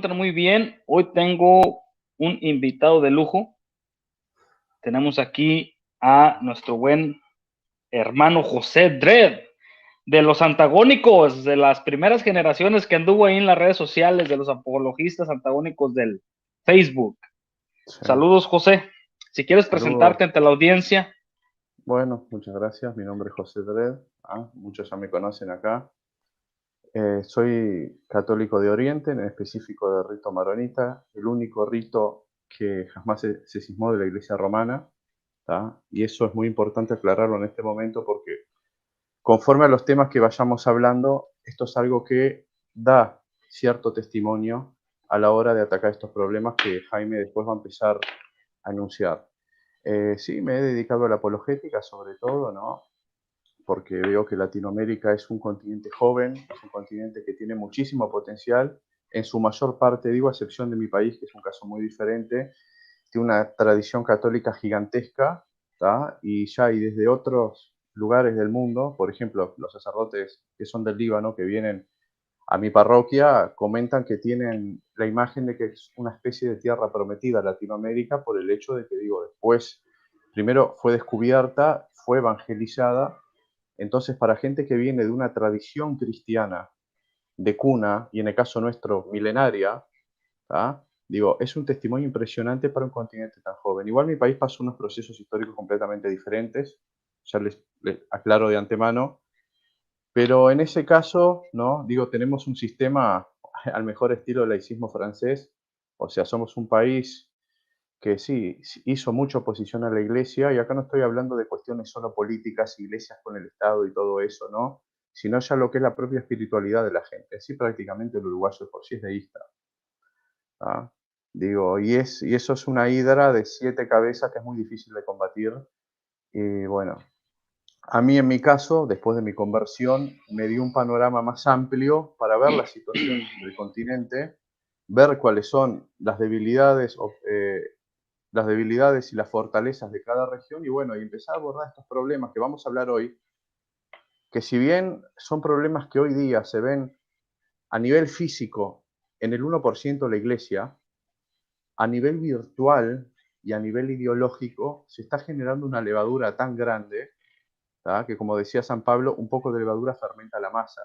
encuentran muy bien. Hoy tengo un invitado de lujo. Tenemos aquí a nuestro buen hermano José Dredd, de los antagónicos, de las primeras generaciones que anduvo ahí en las redes sociales, de los apologistas antagónicos del Facebook. Sí. Saludos, José. Si quieres Saludos. presentarte ante la audiencia. Bueno, muchas gracias. Mi nombre es José Dredd. Muchos ya me conocen acá. Soy católico de Oriente, en específico de rito maronita, el único rito que jamás se cismó de la Iglesia romana. Y eso es muy importante aclararlo en este momento porque conforme a los temas que vayamos hablando, esto es algo que da cierto testimonio a la hora de atacar estos problemas que Jaime después va a empezar a anunciar. Sí, me he dedicado a la apologética sobre todo, ¿no? Porque veo que Latinoamérica es un continente joven, es un continente que tiene muchísimo potencial, en su mayor parte, digo, a excepción de mi país, que es un caso muy diferente, tiene una tradición católica gigantesca, y desde otros lugares del mundo, por ejemplo, los sacerdotes que son del Líbano, que vienen a mi parroquia, comentan que tienen la imagen de que es una especie de tierra prometida a Latinoamérica por el hecho de que, digo, después, primero fue descubierta, fue evangelizada. Entonces, para gente que viene de una tradición cristiana de cuna, y en el caso nuestro, milenaria, digo, es un testimonio impresionante para un continente tan joven. Igual mi país pasó unos procesos históricos completamente diferentes, ya les aclaro de antemano, pero en ese caso, ¿no? Digo, tenemos un sistema al mejor estilo del laicismo francés, o sea, somos un país que sí, hizo mucha oposición a la Iglesia, y acá no estoy hablando de cuestiones solo políticas, iglesias con el Estado y todo eso, ¿no? Sino ya lo que es la propia espiritualidad de la gente. Así prácticamente el uruguayo por sí es deísta. Digo, y eso es una hidra de 7 cabezas que es muy difícil de combatir. Y bueno, a mí en mi caso, después de mi conversión, me dio un panorama más amplio para ver la situación del continente, ver cuáles son las debilidades y las fortalezas de cada región, y bueno, y empezar a abordar estos problemas que vamos a hablar hoy, que si bien son problemas que hoy día se ven a nivel físico en el 1% de la iglesia, a nivel virtual y a nivel ideológico se está generando una levadura tan grande, que como decía San Pablo, un poco de levadura fermenta la masa.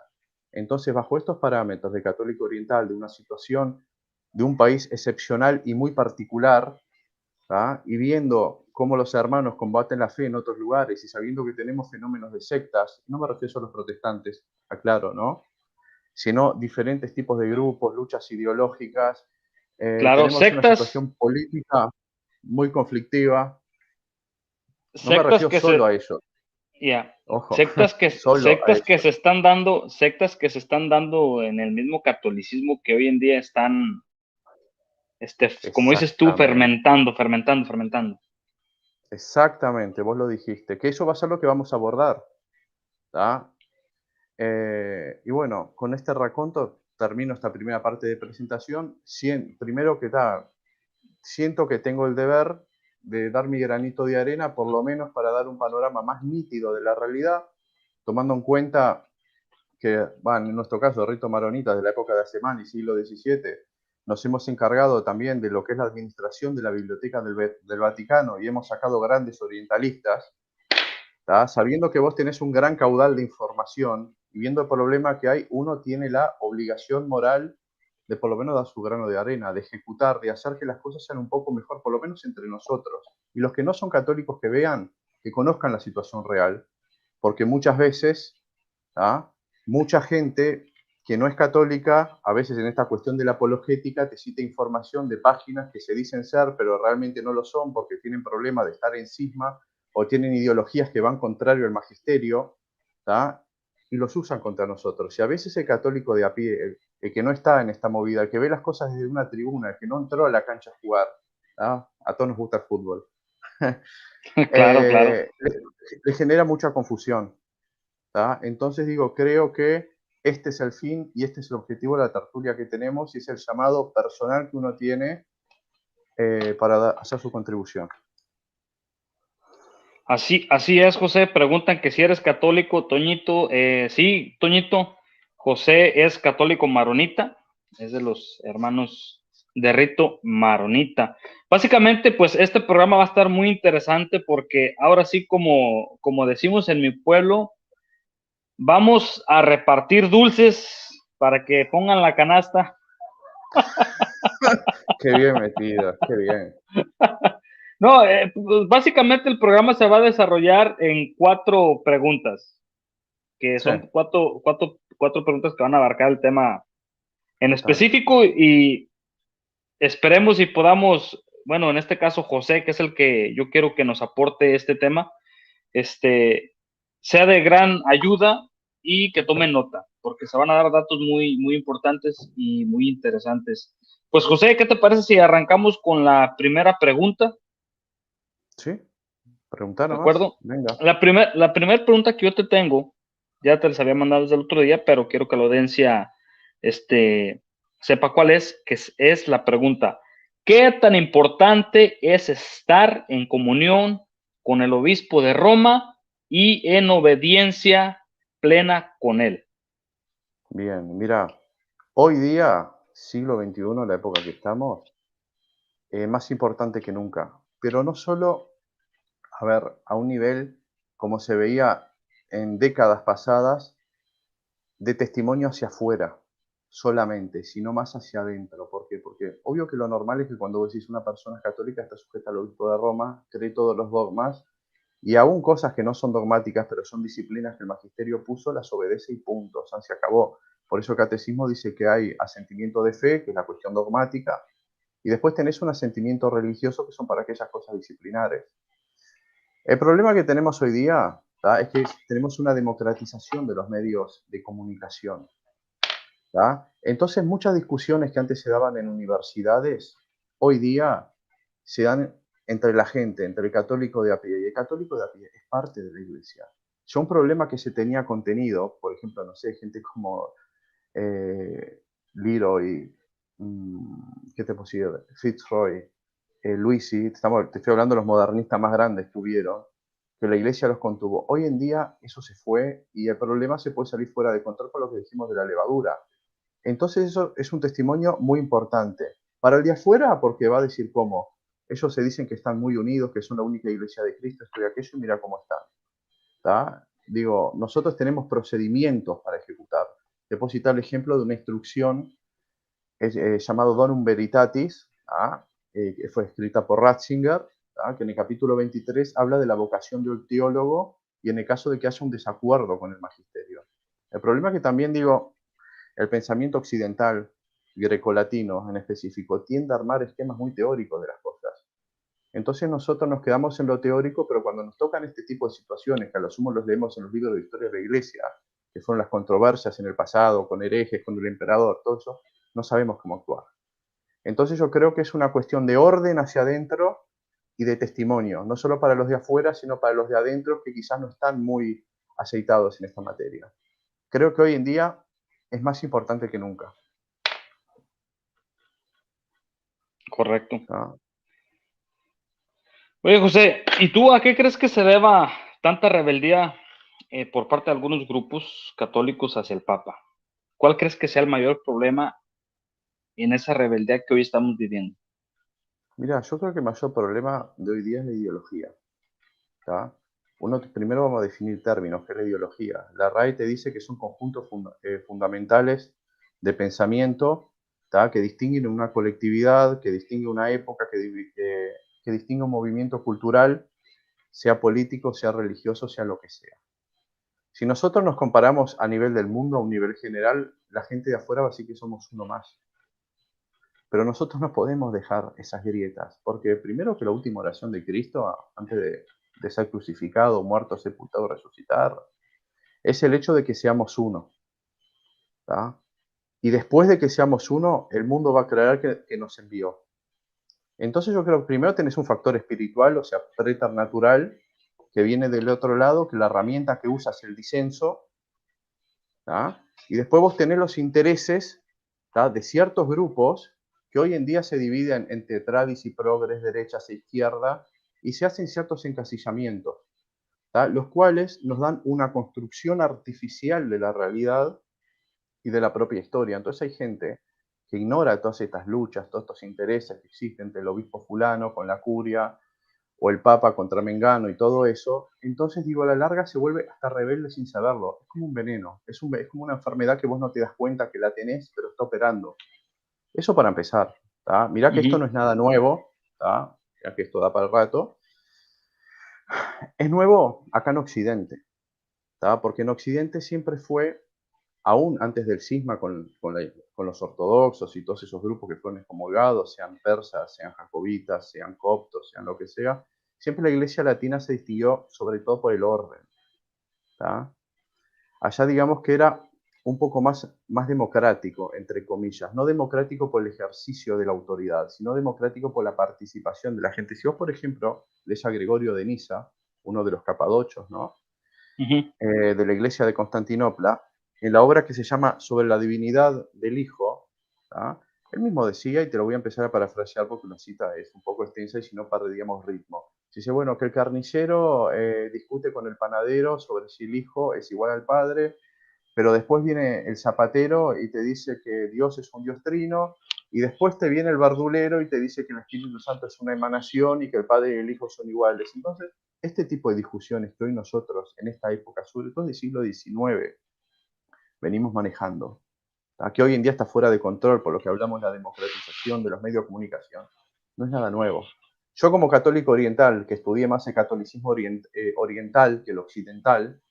Entonces, bajo estos parámetros de católico oriental, de una situación de un país excepcional y muy particular, y viendo cómo los hermanos combaten la fe en otros lugares y sabiendo que tenemos fenómenos de sectas, no me refiero solo a los protestantes, aclaro, ¿no? Sino diferentes tipos de grupos, luchas ideológicas, Claro, tenemos una sectas, situación política muy conflictiva. No me sectas refiero que se, solo a eso, ya, ojo, solo a sectas que eso. se están dando, sectas que se están dando en el mismo catolicismo que hoy en día están, como dices tú, Exactamente, fermentando. exactamente, vos lo dijiste, que eso va a ser lo que vamos a abordar, ¿tá? Y bueno, con este raconto termino esta primera parte de presentación. Primero que nada, siento que tengo el deber de dar mi granito de arena, por lo menos para dar un panorama más nítido de la realidad, tomando en cuenta que, en nuestro caso, rito maronita de la época de Asemán y siglo XVII, nos hemos encargado también de lo que es la administración de la Biblioteca del Vaticano y hemos sacado grandes orientalistas, sabiendo que vos tenés un gran caudal de información y viendo el problema que hay, uno tiene la obligación moral de por lo menos dar su grano de arena, de ejecutar, de hacer que las cosas sean un poco mejor, por lo menos entre nosotros. Y los que no son católicos que vean, que conozcan la situación real, porque muchas veces, mucha gente que no es católica, a veces en esta cuestión de la apologética, te cita información de páginas que se dicen ser, pero realmente no lo son porque tienen problemas de estar en cisma o tienen ideologías que van contrario al magisterio, y los usan contra nosotros. Y a veces el católico de a pie, el que no está en esta movida, el que ve las cosas desde una tribuna, el que no entró a la cancha a jugar, a todos nos gusta el fútbol, Claro. le genera mucha confusión. Entonces digo, creo que este es el fin y este es el objetivo de la tertulia que tenemos y es el llamado personal que uno tiene para hacer su contribución. Así es, José. Preguntan que si eres católico, Toñito. Sí, Toñito, José es católico maronita. es de los hermanos de rito maronita. Básicamente, pues este programa va a estar muy interesante porque ahora sí, como decimos en mi pueblo, vamos a repartir dulces para que pongan la canasta. Qué bien metido, qué bien. No, pues básicamente el programa se va a desarrollar en 4 preguntas, que Sí, son cuatro preguntas que van a abarcar el tema en total. específico y esperemos y podamos, bueno, en este caso José, que es el que yo quiero que nos aporte este tema, este, sea de gran ayuda y que tomen nota, porque se van a dar datos muy, muy importantes y muy interesantes. Pues José, ¿qué te parece si arrancamos con la primera pregunta? Sí, preguntar ¿De nomás. acuerdo? Venga. La primera pregunta que yo te tengo, ya te les había mandado desde el otro día, pero quiero que la audiencia sepa cuál es, que es la pregunta. ¿Qué tan importante es estar en comunión con el obispo de Roma y en obediencia plena con él? Bien, mira, hoy día, siglo XXI, la época que estamos, más importante que nunca. Pero no solo, a ver, a un nivel como se veía en décadas pasadas, de testimonio hacia afuera solamente, sino más hacia adentro. ¿Por qué? Porque obvio que lo normal es que cuando vos decís una persona es católica está sujeta al obispo de Roma, cree todos los dogmas y aún cosas que no son dogmáticas, pero son disciplinas que el magisterio puso, las obedece y punto, o sea, se acabó. Por eso el catecismo dice que hay asentimiento de fe, que es la cuestión dogmática, y después tenés un asentimiento religioso que son para aquellas cosas disciplinares. El problema que tenemos hoy día, ¿tá?, es que tenemos una democratización de los medios de comunicación. ¿Tá? Entonces, muchas discusiones que antes se daban en universidades, hoy día se dan entre la gente, entre el católico de a pie. Y el católico de a pie es parte de la iglesia. Ya un problema que se tenía contenido, por ejemplo, no sé, gente como Leroy, ¿qué te puedo decir? Fitzroy, Luisi, te estoy hablando de los modernistas más grandes que hubieron, que la iglesia los contuvo. Hoy en día eso se fue y el problema se puede salir fuera de control con lo que dijimos de la levadura. Entonces eso es un testimonio muy importante. Para el de afuera, porque va a decir cómo. Ellos se dicen que están muy unidos, que son la única iglesia de Cristo, esto y aquello, y mira cómo están. ¿Tá? Digo, nosotros tenemos procedimientos para ejecutar. Te puedo citar el ejemplo de una instrucción llamado Donum Veritatis, que fue escrita por Ratzinger, que en el capítulo 23 habla de la vocación del teólogo y en el caso de que haya un desacuerdo con el magisterio. El problema es que también digo, el pensamiento occidental, grecolatino en específico, tiende a armar esquemas muy teóricos de las cosas. Entonces nosotros nos quedamos en lo teórico, pero cuando nos tocan este tipo de situaciones, que a lo sumo los leemos en los libros de historia de la Iglesia, que fueron las controversias en el pasado, con herejes, con el emperador, todo eso, no sabemos cómo actuar. Entonces yo creo que es una cuestión de orden hacia adentro y de testimonio, no solo para los de afuera, sino para los de adentro que quizás no están muy aceitados en esta materia. Creo que hoy en día es más importante que nunca. Correcto. ¿No? Oye, José, ¿y tú a qué crees que se deba tanta rebeldía por parte de algunos grupos católicos hacia el Papa? ¿Cuál crees que sea el mayor problema en esa rebeldía que hoy estamos viviendo? Mira, yo creo que el mayor problema de hoy día es la ideología. ¿Tá? Primero vamos a definir términos, ¿qué es la ideología? La RAE te dice que son conjuntos fundamentales de pensamiento, ¿tá?, que distinguen una colectividad, que distingue una época, que distingue un movimiento cultural, sea político, sea religioso, sea lo que sea. Si nosotros nos comparamos a nivel del mundo, a un nivel general, la gente de afuera va a decir que somos uno más. Pero nosotros no podemos dejar esas grietas, porque primero que la última oración de Cristo, antes de ser crucificado, muerto, sepultado, resucitar, es el hecho de que seamos uno. ¿Tá? Y después de que seamos uno, el mundo va a creer que nos envió. Entonces yo creo que primero tenés un factor espiritual, o sea, preternatural, que viene del otro lado, que la herramienta que usas es el disenso, ¿tá? Y después vos tenés los intereses, ¿tá?, de ciertos grupos que hoy en día se dividen entre tradis y progres, derechas e izquierda, y se hacen ciertos encasillamientos, ¿tá?, los cuales nos dan una construcción artificial de la realidad y de la propia historia. Entonces hay gente que ignora todas estas luchas, todos estos intereses que existen entre el obispo fulano con la curia, o el papa contra Mengano y todo eso, entonces digo, a la larga se vuelve hasta rebelde sin saberlo. Es como un veneno, es como una enfermedad que vos no te das cuenta que la tenés, pero está operando. Eso para empezar. Mirá que esto no es nada nuevo, mirá que esto da para el rato. Es nuevo acá en Occidente, porque en Occidente siempre fue, aún antes del cisma con los ortodoxos y todos esos grupos que fueron excomulgados, sean persas, sean jacobitas, sean coptos, sean lo que sea, siempre la iglesia latina se distinguió sobre todo por el orden. ¿Tá? Allá digamos que era un poco más democrático, entre comillas, no democrático por el ejercicio de la autoridad, sino democrático por la participación de la gente. Si vos, por ejemplo, lees a Gregorio de Niza, uno de los capadochos, ¿no? De la iglesia de Constantinopla, en la obra que se llama Sobre la divinidad del Hijo, ¿tá? Él mismo decía, y te lo voy a empezar a parafrasear porque la cita es un poco extensa y si no perderíamos ritmo. Dice, bueno, que el carnicero discute con el panadero sobre si el hijo es igual al padre, pero después viene el zapatero y te dice que Dios es un Dios trino, y después te viene el verdulero y te dice que el Espíritu Santo es una emanación y que el Padre y el Hijo son iguales. Entonces, este tipo de discusiones que hoy nosotros, en esta época, sobre todo del siglo XIX, venimos manejando, que hoy en día está fuera de control por lo que hablamos de la democratización de los medios de comunicación, no es nada nuevo. Yo como católico oriental, que estudié más el catolicismo oriental que el occidental,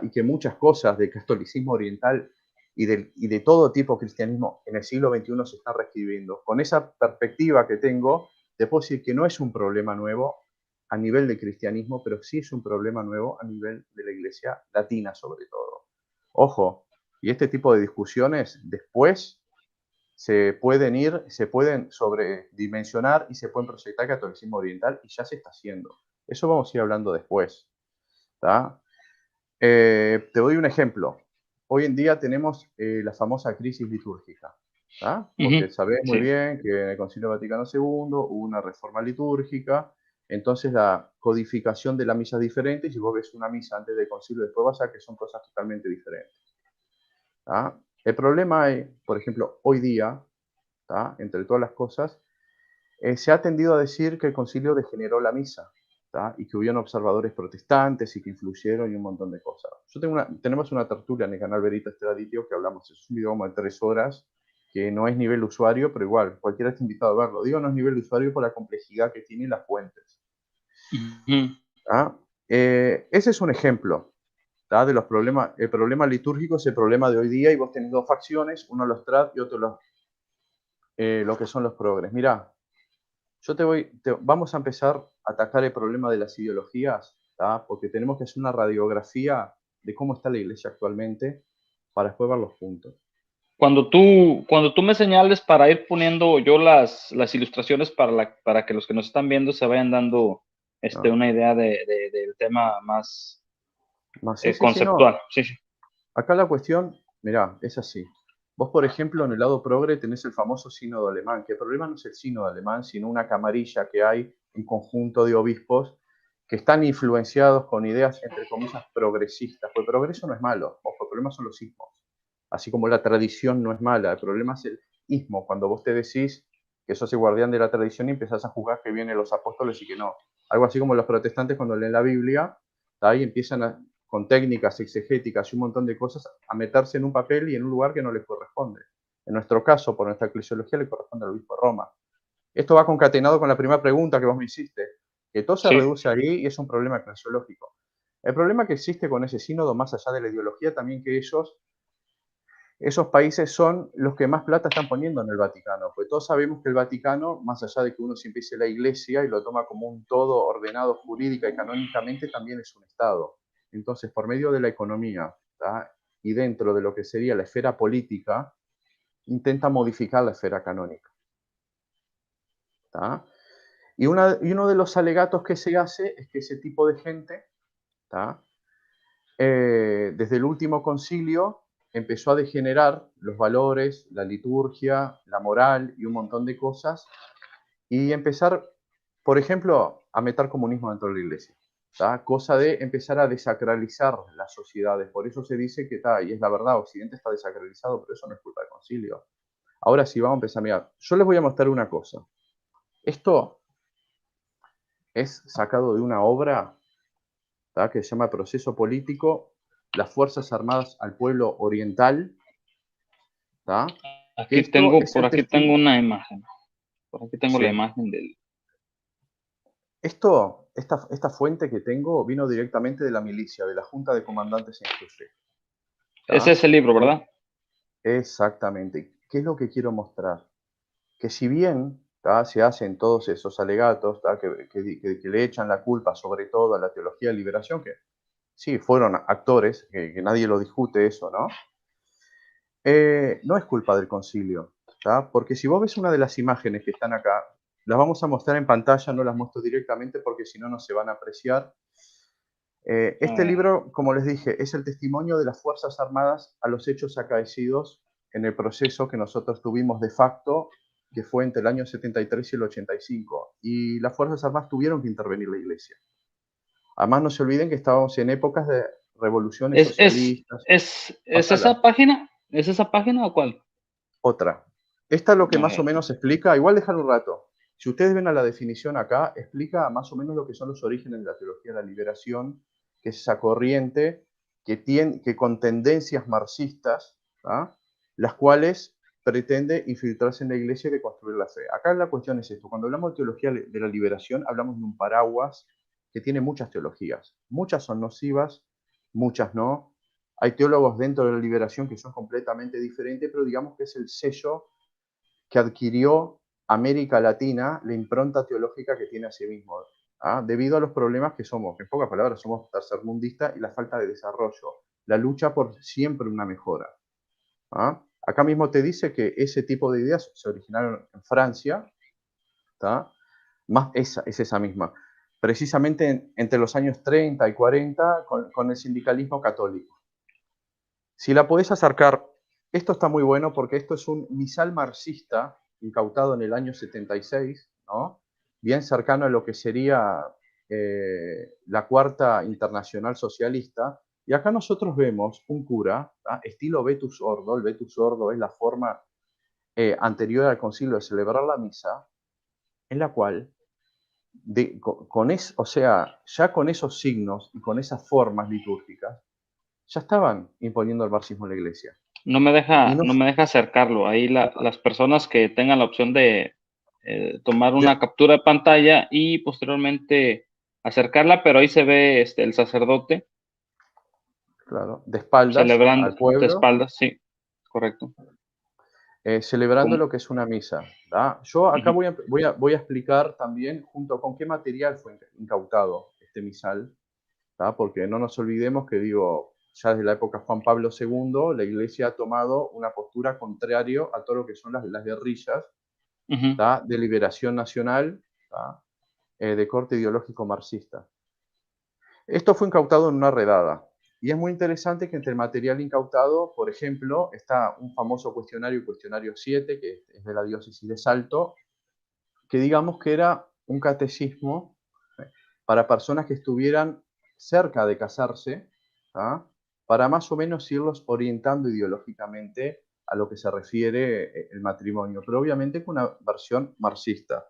y que muchas cosas del catolicismo oriental y de todo tipo de cristianismo en el siglo XXI se están reescribiendo. Con esa perspectiva que tengo, te puedo decir que no es un problema nuevo a nivel de cristianismo, pero sí es un problema nuevo a nivel de la iglesia latina sobre todo. Ojo, y este tipo de discusiones después se pueden sobredimensionar y se pueden proyectar al catolicismo oriental y ya se está haciendo. Eso vamos a ir hablando después. Te doy un ejemplo. Hoy en día tenemos la famosa crisis litúrgica, porque sabés muy bien que en el Concilio Vaticano II hubo una reforma litúrgica, entonces la codificación de la misa es diferente, y si vos ves una misa antes del concilio y después vas a que son cosas totalmente diferentes. El problema es, por ejemplo, hoy día, entre todas las cosas, se ha tendido a decir que el concilio degeneró la misa, y que hubieron observadores protestantes y que influyeron y un montón de cosas. Tenemos una tertulia en el canal Veritas Traditio que hablamos, es un video como de 3 horas, que no es nivel usuario, pero igual, cualquiera está invitado a verlo. Digo no es nivel usuario por la complejidad que tienen las fuentes. Ese es un ejemplo de los problemas. El problema litúrgico es el problema de hoy día y vos tenés dos facciones, uno los trad y otro lo que son los progres. Mirá, vamos a empezar a atacar el problema de las ideologías, porque tenemos que hacer una radiografía de cómo está la iglesia actualmente para después ver los puntos. Cuando tú me señales para ir poniendo yo las ilustraciones para que los que nos están viendo se vayan dando una idea del tema más conceptual. No. Sí, sí. Acá la cuestión, mirá, es así. Vos, por ejemplo, en el lado progre tenés el famoso sínodo alemán, que el problema no es el sínodo alemán, sino una camarilla que hay, un conjunto de obispos que están influenciados con ideas, entre comillas, progresistas. Pues el progreso no es malo, ojo, el problema son los ismos. Así como la tradición no es mala, el problema es el ismo, cuando vos te decís que sos el guardián de la tradición y empezás a juzgar que vienen los apóstoles y que no. Algo así como los protestantes cuando leen la Biblia, y empiezan con técnicas exegéticas y un montón de cosas, a meterse en un papel y en un lugar que no les corresponde. En nuestro caso, por nuestra eclesiología, le corresponde al obispo de Roma. Esto va concatenado con la primera pregunta que vos me hiciste, que todo se reduce ahí y es un problema eclesiológico. El problema que existe con ese sínodo, más allá de la ideología, también que esos países son los que más plata están poniendo en el Vaticano, porque todos sabemos que el Vaticano, más allá de que uno siempre dice la iglesia y lo toma como un todo ordenado jurídica y canónicamente, también es un Estado. Entonces, por medio de la economía y dentro de lo que sería la esfera política, intenta modificar la esfera canónica. Y uno de los alegatos que se hace es que ese tipo de gente, desde el último concilio, empezó a degenerar los valores, la liturgia, la moral y un montón de cosas, y empezar, por ejemplo, a meter comunismo dentro de la iglesia. Cosa de empezar a desacralizar las sociedades. Por eso se dice que, y es la verdad, Occidente está desacralizado, pero eso no es culpa del concilio. Ahora sí, vamos a empezar. Mira, yo les voy a mostrar una cosa. Esto es sacado de una obra, ¿tá?, que se llama Proceso Político, las Fuerzas Armadas al Pueblo Oriental, ¿tá? Que esto es Por el aquí tengo testimonio. una imagen. Por aquí tengo la Sí. imagen del... Esta fuente que tengo vino directamente de la milicia, de la Junta de Comandantes en Jefe, Es ¿tá? ese libro, ¿verdad? Exactamente. ¿Qué es lo que quiero mostrar? Que si bien, ¿tá?, se hacen todos esos alegatos, ¿tá?, que le echan la culpa sobre todo a la teología de liberación, que sí, fueron actores, que nadie lo discute eso, ¿no? No es culpa del concilio, ¿tá? Porque si vos ves una de las imágenes que están acá, las vamos a mostrar en pantalla, no las muestro directamente porque si no, no se van a apreciar. A Este ver. libro, como les dije, es el testimonio de las Fuerzas Armadas a los hechos acaecidos en el proceso que nosotros tuvimos de facto, que fue entre el año 73 y el 85. Y las Fuerzas Armadas tuvieron que intervenir la Iglesia. Además, no se olviden que estábamos en épocas de revoluciones ¿Es, socialistas. es esa Pasala. página? ¿Es esa página o cuál? Otra. Esta es lo que A más o ver. menos explica, igual dejar un rato. Si ustedes ven a la definición acá, explica más o menos lo que son los orígenes de la teología de la liberación, que es esa corriente que con tendencias marxistas, ¿ah?, las cuales pretende infiltrarse en la iglesia y deconstruir la fe. Acá la cuestión es esto, cuando hablamos de teología de la liberación, hablamos de un paraguas que tiene muchas teologías. Muchas son nocivas, muchas no. Hay teólogos dentro de la liberación que son completamente diferentes, pero digamos que es el sello que adquirió América Latina, la impronta teológica que tiene a sí mismo, ¿ah?, debido a los problemas que somos, en pocas palabras, somos tercermundistas y la falta de desarrollo, la lucha por siempre una mejora, ¿ah? Acá mismo te dice que ese tipo de ideas se originaron en Francia, ¿tá? Es esa misma, precisamente entre los años 30 y 40 con el sindicalismo católico. Si la podés acercar, esto está muy bueno porque esto es un misal marxista incautado en el año 76, ¿no? Bien cercano a lo que sería la Cuarta Internacional Socialista. Y acá nosotros vemos un cura, ¿tá?, estilo Vetus Ordo. El Vetus Ordo es la forma anterior al concilio de celebrar la misa, en la cual, o sea, ya con esos signos y con esas formas litúrgicas, ya estaban imponiendo el marxismo en la iglesia. Y no, No me deja acercarlo. Ahí las personas que tengan la opción de tomar una de, captura de pantalla y posteriormente acercarla, pero ahí se ve el sacerdote claro, de espaldas celebrando al de pueblo, espaldas, sí, correcto. celebrando Como- lo que es una misa, ¿tá? Yo acá Ujú, voy a explicar también junto con qué material fue incautado este misal, ¿tá? Porque no nos olvidemos que, digo, ya desde la época de Juan Pablo II, la Iglesia ha tomado una postura contraria a todo lo que son las guerrillas, ujú. ¿tá?, de liberación nacional, ¿tá?, de corte ideológico marxista. Esto fue incautado en una redada. Y es muy interesante que entre el material incautado, por ejemplo, está un famoso cuestionario, el cuestionario 7, que es de la diócesis de Salto, que digamos que era un catecismo para personas que estuvieran cerca de casarse, ¿ah?, para más o menos irlos orientando ideológicamente a lo que se refiere el matrimonio, pero obviamente con una versión marxista.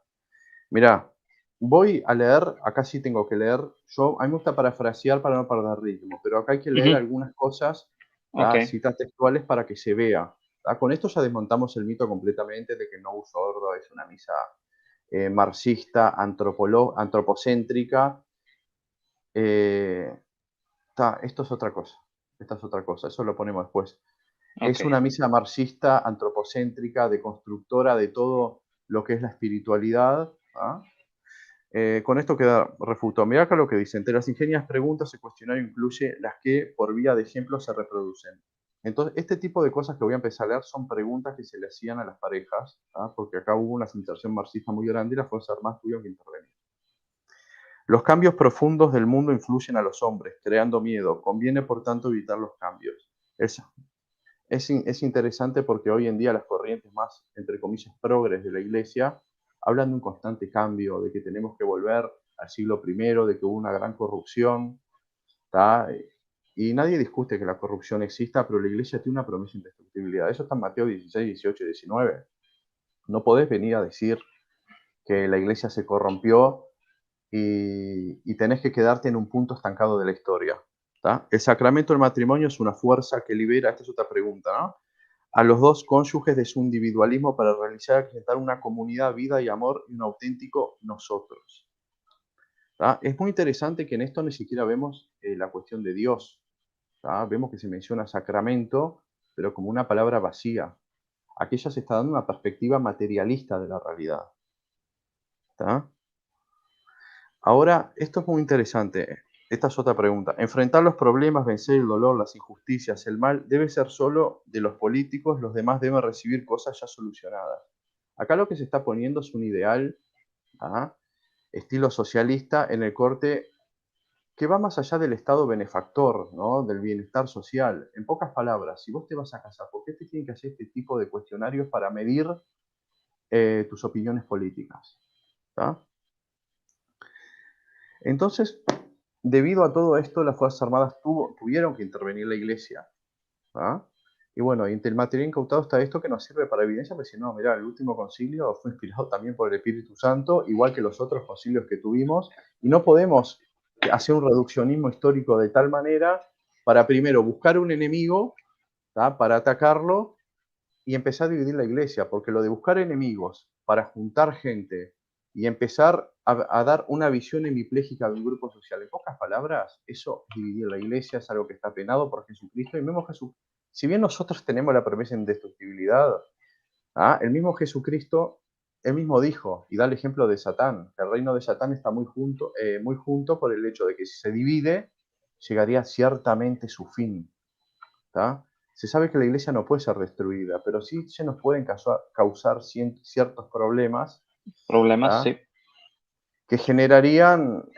Mirá, voy a leer, acá sí tengo que leer, a mí me gusta parafrasear para no perder ritmo, pero acá hay que leer Ujú, algunas cosas, ok. ¿tá?, citas textuales para que se vea, ¿tá? Con esto ya desmontamos el mito completamente de que No Ordo es una misa marxista, antropocéntrica. eh, Esto es otra cosa, esta es otra cosa, eso lo ponemos después. Ok. Es una misa marxista, antropocéntrica, deconstructora de todo lo que es la espiritualidad, ¿ah? Con esto queda refuto. Mirá acá lo que dice. Entre las ingenias preguntas, el cuestionario incluye las que, por vía de ejemplo, se reproducen. Entonces, este tipo de cosas que voy a empezar a leer son preguntas que se le hacían a las parejas, ¿ah?, porque acá hubo una filtración marxista muy grande y las Fuerzas Armadas tuvieron que intervenir. Los cambios profundos del mundo influyen a los hombres, creando miedo. Conviene, por tanto, evitar los cambios. Es interesante porque hoy en día las corrientes más, entre comillas, progres de la Iglesia hablan de un constante cambio, de que tenemos que volver al siglo I, de que hubo una gran corrupción, ¿tá? Y nadie discute que la corrupción exista, pero la iglesia tiene una promesa de indestructibilidad. Eso está en Mateo 16, 18 y 19. No podés venir a decir que la iglesia se corrompió y tenés que quedarte en un punto estancado de la historia. ¿Tá? El sacramento del matrimonio es una fuerza que libera, esta es otra pregunta, ¿no? A los dos cónyuges de su individualismo para realizar y acrecentar una comunidad, vida y amor y un auténtico nosotros. ¿Tá? Es muy interesante que en esto ni siquiera vemos la cuestión de Dios. ¿Tá? Vemos que se menciona sacramento, pero como una palabra vacía. Aquí ya se está dando una perspectiva materialista de la realidad. ¿Tá? Ahora, esto es muy interesante. Esta es otra pregunta. Enfrentar los problemas, vencer el dolor, las injusticias, el mal, debe ser solo de los políticos, los demás deben recibir cosas ya solucionadas. Acá lo que se está poniendo es un ideal, ¿ah? Estilo socialista, en el corte que va más allá del Estado benefactor, ¿no? Del bienestar social. En pocas palabras, si vos te vas a casar, ¿por qué te tienen que hacer este tipo de cuestionarios para medir tus opiniones políticas? ¿Tá? Entonces, debido a todo esto, las Fuerzas Armadas tuvieron que intervenir la Iglesia. ¿Ah? Y bueno, entre el material incautado está esto que nos sirve para evidencia, porque si no, mirá, el último concilio fue inspirado también por el Espíritu Santo, igual que los otros concilios que tuvimos, y no podemos hacer un reduccionismo histórico de tal manera para primero buscar un enemigo, ¿tá? Para atacarlo y empezar a dividir la iglesia, porque lo de buscar enemigos para juntar gente y empezar a dar una visión hemipléjica de un grupo social, en pocas palabras, eso es dividir la iglesia, es algo que está penado por Jesucristo, y mismo Jesús, si bien nosotros tenemos la promesa de indestructibilidad, ¿ah? El mismo Jesucristo, él mismo dijo, y da el ejemplo de Satán, que el reino de Satán está muy junto por el hecho de que si se divide, llegaría ciertamente su fin. ¿Tá? Se sabe que la iglesia no puede ser destruida, pero sí se nos pueden causar ciertos problemas, Problemas, ¿tá? sí. Que generarían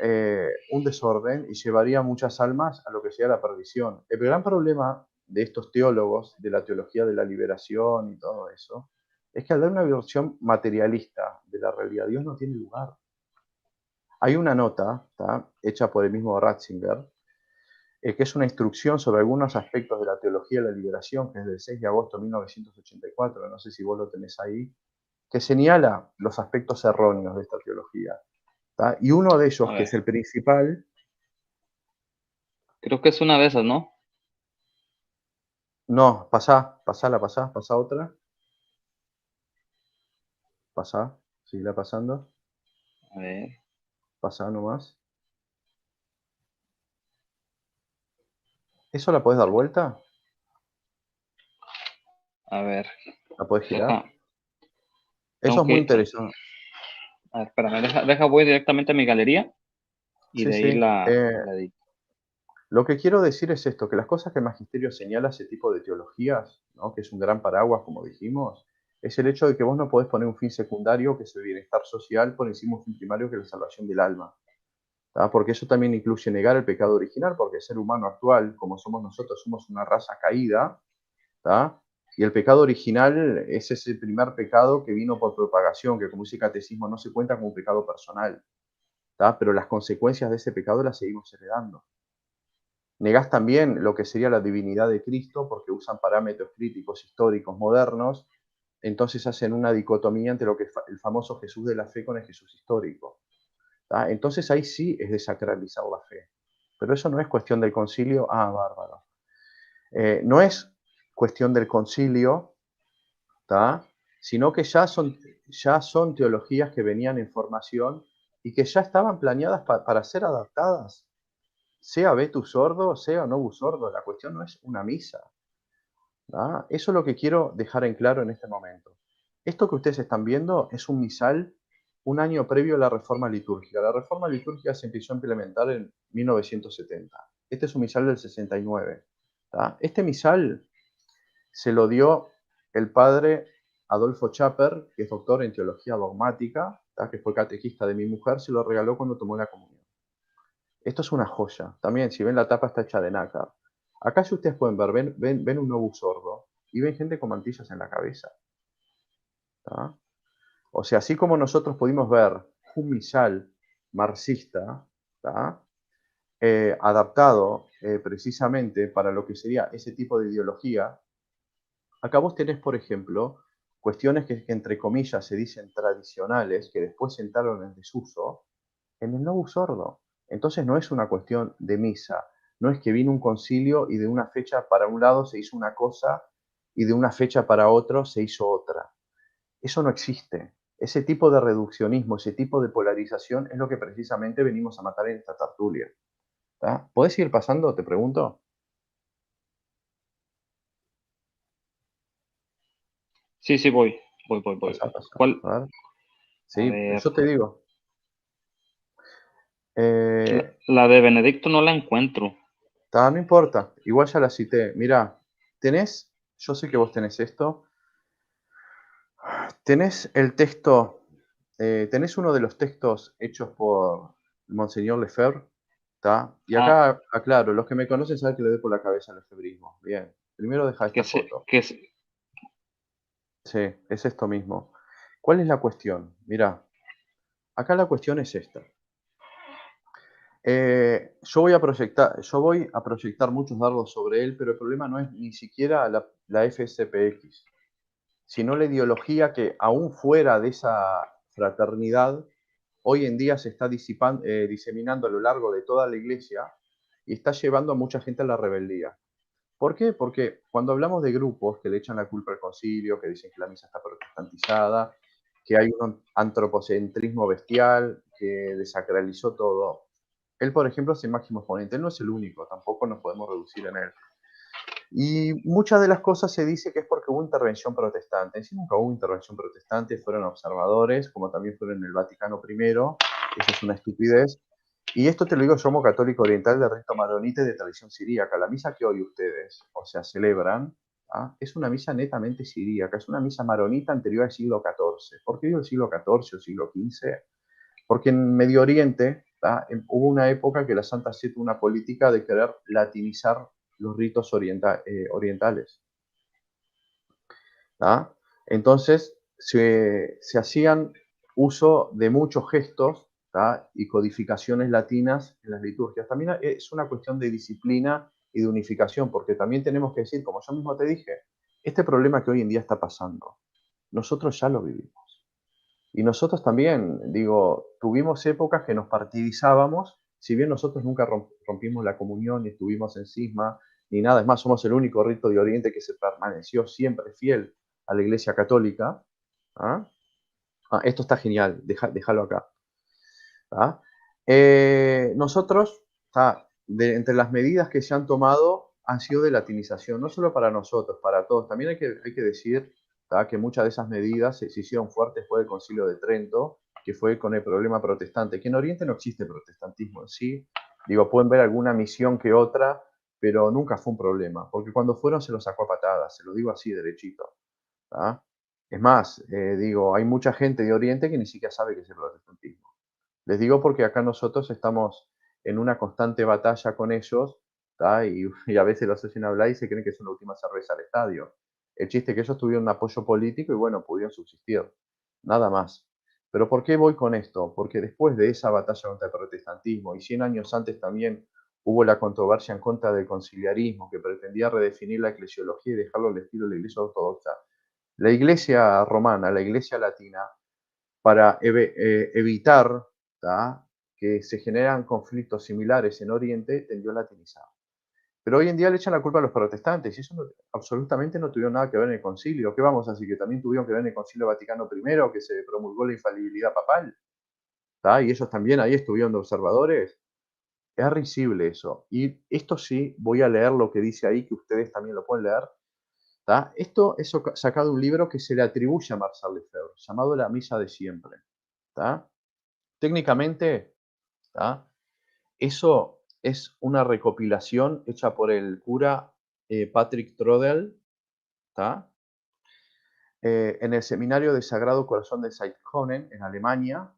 un desorden y llevarían muchas almas a lo que sería la perdición. El gran problema de estos teólogos, de la teología de la liberación y todo eso, es que al dar una versión materialista de la realidad, Dios no tiene lugar. Hay una nota, ¿tá? Hecha por el mismo Ratzinger, que es una instrucción sobre algunos aspectos de la teología de la liberación, que es del 6 de agosto de 1984, no sé si vos lo tenés ahí, que señala los aspectos erróneos de esta teología. ¿Tá? Y uno de ellos, A que ver, es el principal, creo que es una de esas, ¿no? no, pasá otra, pasá, seguirá pasando, A ver, pasá nomás. ¿Eso la podés dar vuelta? a ver, ¿La podés girar? deja, Eso tengo es muy que, interesante. a ver, espérame, voy directamente a mi galería y Sí, de ahí sí. la edito. Lo que quiero decir es esto, que las cosas que el magisterio señala ese tipo de teologías, ¿no? Que es un gran paraguas, como dijimos, es el hecho de que vos no podés poner un fin secundario, que es el bienestar social, por encima de un fin primario, que es la salvación del alma. ¿Tá? Porque eso también incluye negar el pecado original, porque el ser humano actual, como somos nosotros, somos una raza caída, ¿tá? Y el pecado original es ese primer pecado que vino por propagación, que como dice el catecismo no se cuenta como un pecado personal, ¿tá? Pero las consecuencias de ese pecado las seguimos heredando. Negás también lo que sería la divinidad de Cristo porque usan parámetros críticos históricos modernos, entonces hacen una dicotomía entre lo que es el famoso Jesús de la fe con el Jesús histórico. ¿Tá? Entonces ahí sí es desacralizar la fe. Pero eso no es cuestión del concilio. Ah, bárbaro. No es cuestión del concilio, ¿tá? Sino que ya son teologías que venían en formación y que ya estaban planeadas para ser adaptadas. Sea Betus sordo, sea no sordo, la cuestión no es una misa. ¿Tá? Eso es lo que quiero dejar en claro en este momento. Esto que ustedes están viendo es un misal un año previo a la reforma litúrgica. La reforma litúrgica se empezó a implementar en 1970. Este es un misal del 69. ¿Tá? Este misal se lo dio el padre Adolfo Chaper, que es doctor en teología dogmática, ¿tá? Que fue catequista de mi mujer, se lo regaló cuando tomó la comunión. Esto es una joya. También, si ven la tapa está hecha de nácar. Acá si ustedes pueden ver, ven un nuevo sordo y ven gente con mantillas en la cabeza. ¿Tá? O sea, así como nosotros pudimos ver un misal marxista, ¿tá? adaptado precisamente para lo que sería ese tipo de ideología. Acá vos tenés, por ejemplo, cuestiones que entre comillas se dicen tradicionales, que después entraron en desuso, en el novus ordo. Entonces no es una cuestión de misa, no es que vino un concilio y de una fecha para un lado se hizo una cosa y de una fecha para otro se hizo otra. Eso no existe. Ese tipo de reduccionismo, ese tipo de polarización es lo que precisamente venimos a matar en esta tertulia. ¿Tá? ¿Podés ir pasando, te pregunto? Sí, sí, voy. Pasa, pasa. ¿Cuál? A ver. A Sí, ver, yo te digo. Eh, la de Benedicto no la encuentro. no importa, igual ya la cité. Mirá, tenés, yo sé que vos tenés esto, tenés el texto, tenés uno de los textos hechos por Monseñor Lefebvre, ¿está? Y Ah, acá aclaro, los que me conocen saben que le doy por la cabeza al lefebrismo. Bien, primero deja que esta se, foto. que se, Sí, es esto mismo. ¿Cuál es la cuestión? Mirá, acá la cuestión es esta. Yo voy a proyectar muchos dardos sobre él, pero el problema no es ni siquiera la FSPX, sino la ideología que aún fuera de esa fraternidad, hoy en día se está diseminando a lo largo de toda la iglesia y está llevando a mucha gente a la rebeldía. ¿Por qué? Porque cuando hablamos de grupos que le echan la culpa al concilio, que dicen que la misa está protestantizada, que hay un antropocentrismo bestial, que desacralizó todo. Él, por ejemplo, es el máximo exponente. Él no es el único, tampoco nos podemos reducir en él. Y muchas de las cosas se dice que es porque hubo intervención protestante. En sí nunca hubo intervención protestante, fueron observadores, como también fueron en el Vaticano I. Eso es una estupidez. Y esto te lo digo yo como católico oriental de rito maronita y de tradición siríaca. La misa que hoy ustedes, o sea, celebran, ¿ah? Es una misa netamente siríaca, es una misa maronita anterior al siglo XIV. ¿Por qué digo el siglo XIV o siglo XV? Porque en Medio Oriente hubo una época que la Santa Sede tuvo una política de querer latinizar los ritos orientales. ¿Tá? Entonces se hacían uso de muchos gestos, ¿tá? Y codificaciones latinas en las liturgias. También es una cuestión de disciplina y de unificación, porque también tenemos que decir, como yo mismo te dije, este problema que hoy en día está pasando, nosotros ya lo vivimos. Y nosotros también, digo, tuvimos épocas que nos partidizábamos, si bien nosotros nunca rompimos la comunión, ni estuvimos en cisma, ni nada, es más, somos el único rito de Oriente que se permaneció siempre fiel a la Iglesia Católica. ¿Ah? Esto está genial, déjalo acá. ¿Ah? Nosotros, entre las medidas que se han tomado, han sido de latinización, no solo para nosotros, para todos. También hay que decir que muchas de esas medidas se hicieron fuertes después del Concilio de Trento, que fue con el problema protestante, que en Oriente no existe protestantismo en sí. Digo, pueden ver alguna misión que otra, pero nunca fue un problema, porque cuando fueron se los sacó a patadas, se lo digo así derechito. ¿Tá? Es más, digo, hay mucha gente de Oriente que ni siquiera sabe qué es el protestantismo. Les digo porque acá nosotros estamos en una constante batalla con ellos, ¿tá? Y a veces los hacen hablar y se creen que es una última cerveza al estadio. El chiste es que ellos tuvieron un apoyo político y bueno, pudieron subsistir. Nada más. Pero ¿por qué voy con esto? Porque después de esa batalla contra el protestantismo y 100 años antes también hubo la controversia en contra del conciliarismo que pretendía redefinir la eclesiología y dejarlo al estilo de la iglesia ortodoxa. La iglesia romana, la iglesia latina, para evitar que se generan conflictos similares en Oriente, tendió a latinizar. Pero hoy en día le echan la culpa a los protestantes y eso absolutamente no tuvieron nada que ver en el concilio. ¿Qué vamos a decir? Que también tuvieron que ver en el concilio Vaticano I, que se promulgó la infalibilidad papal. ¿Tá? Y ellos también ahí estuvieron de observadores. Es risible eso. Y esto sí, voy a leer lo que dice ahí, que ustedes también lo pueden leer. ¿Tá? Esto es sacado de un libro que se le atribuye a Marcel Lefebvre, llamado La Misa de Siempre. ¿Tá? Técnicamente, ¿tá? Eso es una recopilación hecha por el cura Patrick Trodel, ¿tá? En el Seminario de Sagrado Corazón de Saitkhonen, en Alemania.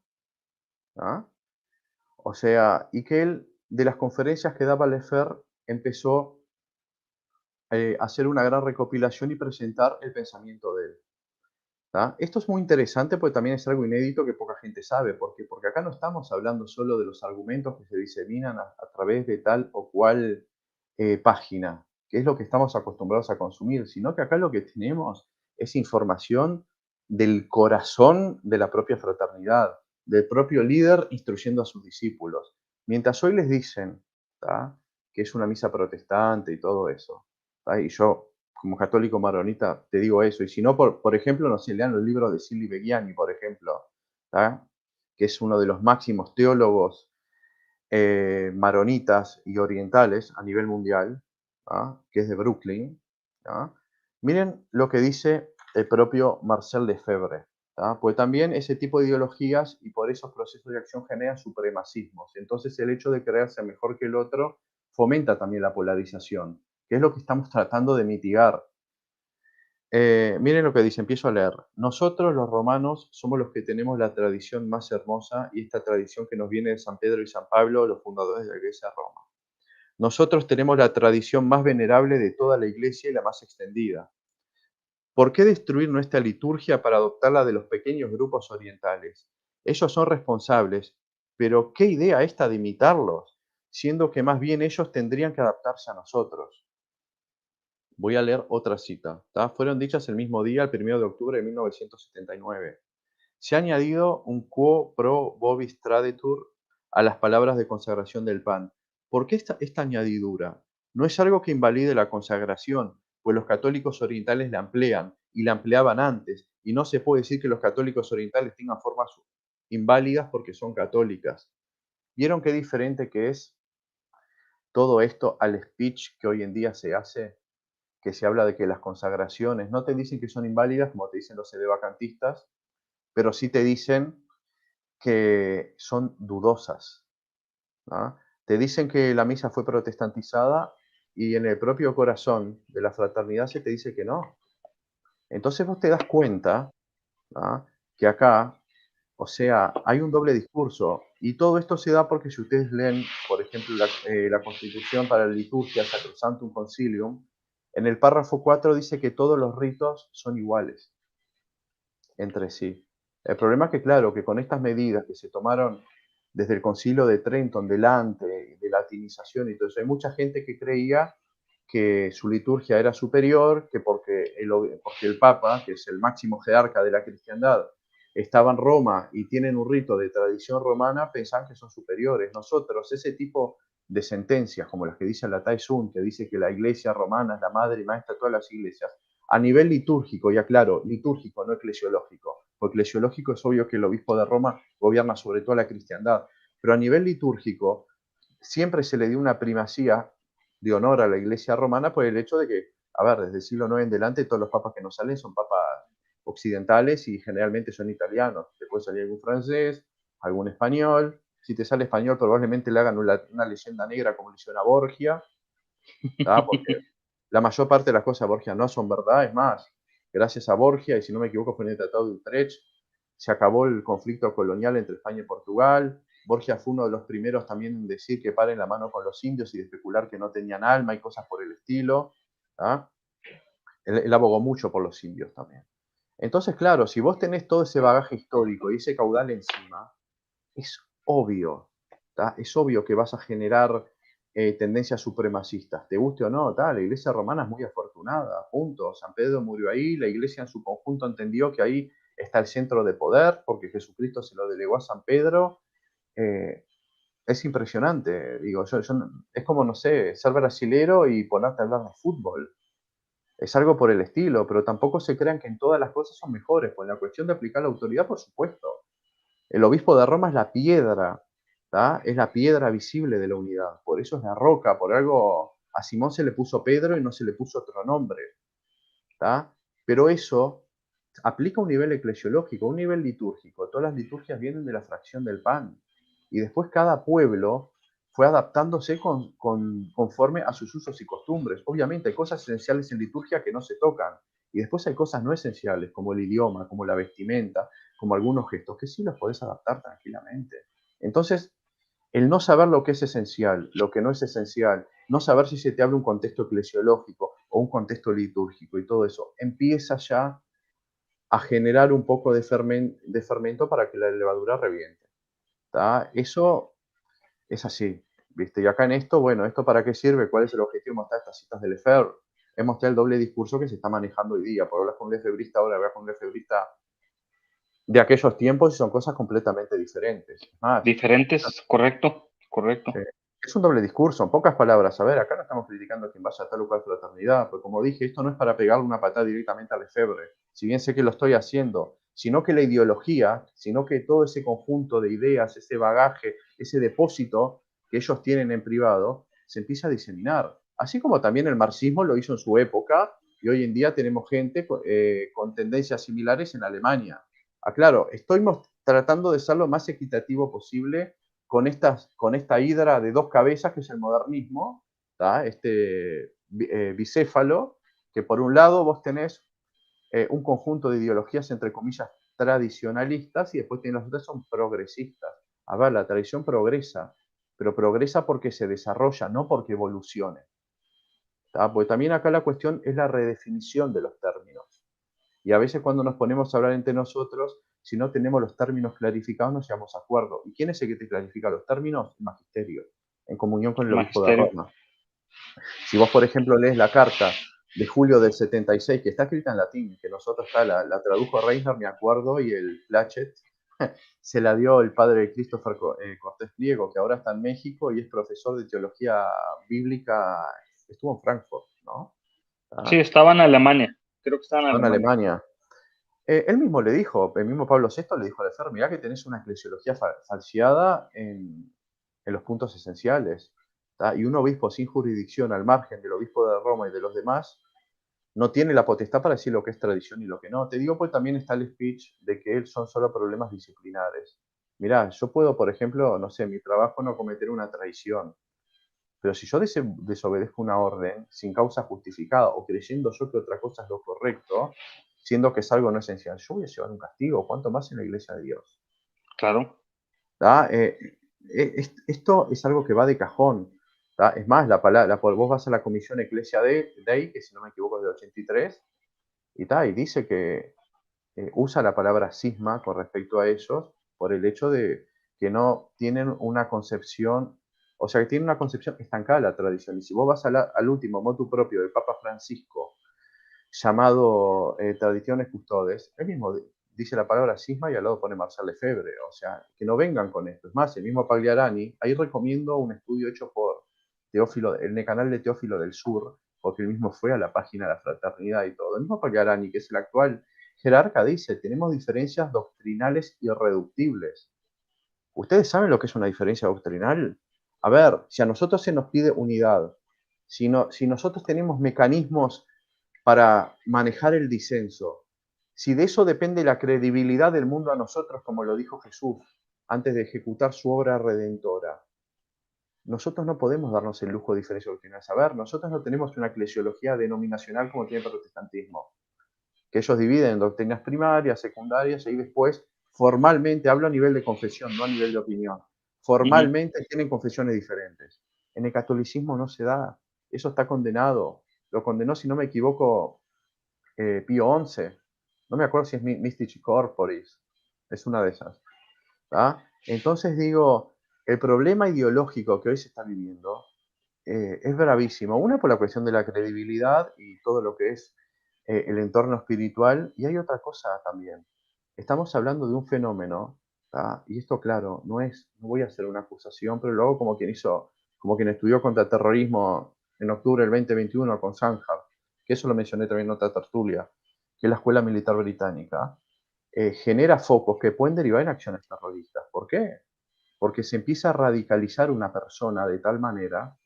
¿Tá? O sea, y que él, de las conferencias que daba Lefebvre, empezó a hacer una gran recopilación y presentar el pensamiento de él. ¿tá? Esto es muy interesante porque también es algo inédito que poca gente sabe. ¿Por qué? Porque acá no estamos hablando solo de los argumentos que se diseminan a través de tal o cual página, que es lo que estamos acostumbrados a consumir, sino que acá lo que tenemos es información del corazón de la propia fraternidad, del propio líder instruyendo a sus discípulos. Mientras hoy les dicen, ¿tá?, que es una misa protestante y todo eso, ¿tá?, y yo como católico maronita te digo eso, y si no, por ejemplo, no sé, lean los libros de Silly Beghiani, por ejemplo, ¿tá?, que es uno de los máximos teólogos maronitas y orientales a nivel mundial, ¿ah?, que es de Brooklyn. ¿Ah? Miren lo que dice el propio Marcel Lefebvre, ¿ah?, pues también ese tipo de ideologías y por esos procesos de acción generan supremacismos. Entonces el hecho de creerse mejor que el otro fomenta también la polarización, que es lo que estamos tratando de mitigar. Miren lo que dice, empiezo a leer. Nosotros los romanos somos los que tenemos la tradición más hermosa y esta tradición que nos viene de San Pedro y San Pablo, los fundadores de la Iglesia de Roma. Nosotros tenemos la tradición más venerable de toda la Iglesia y la más extendida. ¿Por qué destruir nuestra liturgia para adoptar la de los pequeños grupos orientales? Ellos son responsables, pero ¿qué idea esta de imitarlos? Siendo que más bien ellos tendrían que adaptarse a nosotros. Voy a leer otra cita. ¿Tá? Fueron dichas el mismo día, el 1 de octubre de 1979. Se ha añadido un quo pro vobis tradetur a las palabras de consagración del pan. ¿Por qué esta añadidura? No es algo que invalide la consagración, pues los católicos orientales la emplean y la empleaban antes, y no se puede decir que los católicos orientales tengan formas inválidas porque son católicas. ¿Vieron qué diferente que es todo esto al speech que hoy en día se hace? Que se habla de que las consagraciones no te dicen que son inválidas, como te dicen los sedevacantistas, pero sí te dicen que son dudosas, ¿no? Te dicen que la misa fue protestantizada y en el propio corazón de la fraternidad se te dice que no. Entonces vos te das cuenta, ¿no?, que acá, o sea, hay un doble discurso. Y todo esto se da porque si ustedes leen, por ejemplo, la Constitución para la Liturgia Sacrosanctum Concilium, en el párrafo 4 dice que todos los ritos son iguales entre sí. El problema es que, claro, que con estas medidas que se tomaron desde el Concilio de Trento en delante, de latinización y todo eso, hay mucha gente que creía que su liturgia era superior, que porque el Papa, que es el máximo jerarca de la cristiandad, estaba en Roma y tienen un rito de tradición romana, pensaban que son superiores. Nosotros, ese tipo de sentencias, como las que dice la Tai Sun, que dice que la iglesia romana es la madre y maestra de todas las iglesias, a nivel litúrgico, y aclaro, litúrgico, no eclesiológico, porque eclesiológico es obvio que el obispo de Roma gobierna sobre toda la cristiandad, pero a nivel litúrgico siempre se le dio una primacía de honor a la iglesia romana por el hecho de que, a ver, desde el siglo IX en delante todos los papas que nos salen son papas occidentales y generalmente son italianos. Te puede salir algún francés, algún español. Si te sale español probablemente le hagan una leyenda negra como le hicieron a Borgia, ¿tá? Porque la mayor parte de las cosas de Borgia no son verdad. Es más, gracias a Borgia, y si no me equivoco fue en el Tratado de Utrecht, se acabó el conflicto colonial entre España y Portugal. Borgia fue uno de los primeros también en decir que paren la mano con los indios y de especular que no tenían alma y cosas por el estilo. ¿Ah? Él abogó mucho por los indios también. Entonces, claro, si vos tenés todo ese bagaje histórico y ese caudal encima, es obvio, ¿tá?, es obvio que vas a generar tendencias supremacistas, te guste o no, ¿tá? La iglesia romana es muy afortunada, punto. San Pedro murió ahí, la iglesia en su conjunto entendió que ahí está el centro de poder, porque Jesucristo se lo delegó a San Pedro. Eh, es impresionante, digo, es como, no sé, ser brasilero y ponerte a hablar de fútbol. Es algo por el estilo, pero tampoco se crean que en todas las cosas son mejores, pues en la cuestión de aplicar la autoridad, por supuesto. El obispo de Roma es la piedra, ¿tá?, es la piedra visible de la unidad, por eso es la roca, por algo a Simón se le puso Pedro y no se le puso otro nombre, ¿tá? Pero eso aplica a un nivel eclesiológico, a un nivel litúrgico. Todas las liturgias vienen de la fracción del pan. Y después cada pueblo fue adaptándose conforme a sus usos y costumbres. Obviamente hay cosas esenciales en liturgia que no se tocan. Y después hay cosas no esenciales, como el idioma, como la vestimenta, como algunos gestos, que sí los podés adaptar tranquilamente. Entonces, el no saber lo que es esencial, lo que no es esencial, no saber si se te abre un contexto eclesiológico o un contexto litúrgico y todo eso, empieza ya a generar un poco de fermento para que la levadura reviente. ¿Tá? Eso es así, ¿viste? Y acá en esto, bueno, ¿esto para qué sirve? ¿Cuál es el objetivo de mostrar estas citas de Lefebvre? Es mostrar el doble discurso que se está manejando hoy día. Porque hablas con un lefebrista ahora, hablas con un lefebrista de aquellos tiempos y son cosas completamente diferentes. Es más, Diferentes, correcto, correcto. sí, es un doble discurso, en pocas palabras. A ver, acá no estamos criticando a quien vaya a tal o cual fraternidad, porque como dije, esto no es para pegarle una patada directamente a Lefebvre, si bien sé que lo estoy haciendo, sino que la ideología, sino que todo ese conjunto de ideas, ese bagaje, ese depósito que ellos tienen en privado, se empieza a diseminar. Así como también el marxismo lo hizo en su época, y hoy en día tenemos gente con tendencias similares en Alemania. Aclaro, estoy tratando de ser lo más equitativo posible con esta hidra de dos cabezas que es el modernismo, ¿tá? Este bicéfalo, que por un lado vos tenés un conjunto de ideologías, entre comillas, tradicionalistas, y después tenés las otras son progresistas. A ver, la tradición progresa, pero progresa porque se desarrolla, no porque evolucione. ¿Tá? Porque también acá la cuestión es la redefinición de los términos. Y a veces cuando nos ponemos a hablar entre nosotros, si no tenemos los términos clarificados, no llegamos a acuerdo. ¿Y quién es el que te clarifica los términos? El magisterio, en comunión con el obispo de Magisterio. Roma. Si vos, por ejemplo, lees la carta de julio del 76, que está escrita en latín, que nosotros la tradujo Reiner, me acuerdo, y el Plachet se la dio el padre Christopher Cortés Pliego, que ahora está en México y es profesor de teología bíblica, estuvo en Frankfurt, ¿no? Sí, ¿Ah? estaba en Alemania. Creo que estaba en Está en Alemania. Alemania. Él mismo le dijo, el mismo Pablo VI le dijo a Lefebvre, mirá que tenés una eclesiología falseada en los puntos esenciales. ¿Tá? Y un obispo sin jurisdicción al margen del obispo de Roma y de los demás no tiene la potestad para decir lo que es tradición y lo que no. Te digo, pues también está el speech de que él son solo problemas disciplinares. Mirá, yo puedo, por ejemplo, no sé, en mi trabajo no cometer una traición, pero si yo desobedezco una orden sin causa justificada o creyendo yo que otra cosa es lo correcto, siendo que es algo no esencial, yo voy a llevar un castigo, cuanto más en la iglesia de Dios. Claro. ¿Tá? Esto es algo que va de cajón. ¿Tá? Es más, vos vas a la Comisión Ecclesia Dei, que si no me equivoco es del 83, y dice que usa la palabra cisma con respecto a ellos por el hecho de que no tienen una concepción, o sea, que tienen una concepción estancada de la tradición. Y si vos vas al último motu propio del Papa Francisco, llamado Tradiciones Custodes, él mismo dice la palabra cisma y al lado pone Marcel Lefebvre, o sea, que no vengan con esto. Es más, el mismo Pagliarani, ahí recomiendo un estudio hecho por Teófilo, en el canal de Teófilo del Sur, porque él mismo fue a la página de la fraternidad y todo. El mismo Pagliarani, que es el actual jerarca, dice, tenemos diferencias doctrinales irreductibles. ¿Ustedes saben lo que es una diferencia doctrinal? A ver, si a nosotros se nos pide unidad, si nosotros tenemos mecanismos para manejar el disenso, si de eso depende la credibilidad del mundo a nosotros, como lo dijo Jesús antes de ejecutar su obra redentora, nosotros no podemos darnos el lujo de diferencias doctrinales. A ver, nosotros no tenemos una eclesiología denominacional como tiene el protestantismo, que ellos dividen en doctrinas primarias, secundarias y después formalmente, hablo a nivel de confesión, no a nivel de opinión, Ujú. formalmente tienen confesiones diferentes. En el catolicismo no se da, eso está condenado. Lo condenó, si no me equivoco, Pío XI. No me acuerdo si es Mystici Corporis, es una de esas. ¿Tá? Entonces digo, el problema ideológico que hoy se está viviendo es bravísimo. Una por la cuestión de la credibilidad y todo lo que es el entorno espiritual. Y hay otra cosa también. Estamos hablando de un fenómeno, ¿tá? Y esto, claro, no voy a hacer una acusación, pero luego como quien estudió contra terrorismo en octubre del 2021 con Sanjar, que eso lo mencioné también en otra tertulia, que es la Escuela Militar Británica, genera focos que pueden derivar en acciones terroristas. ¿Por qué? Porque se empieza a radicalizar una persona de tal manera,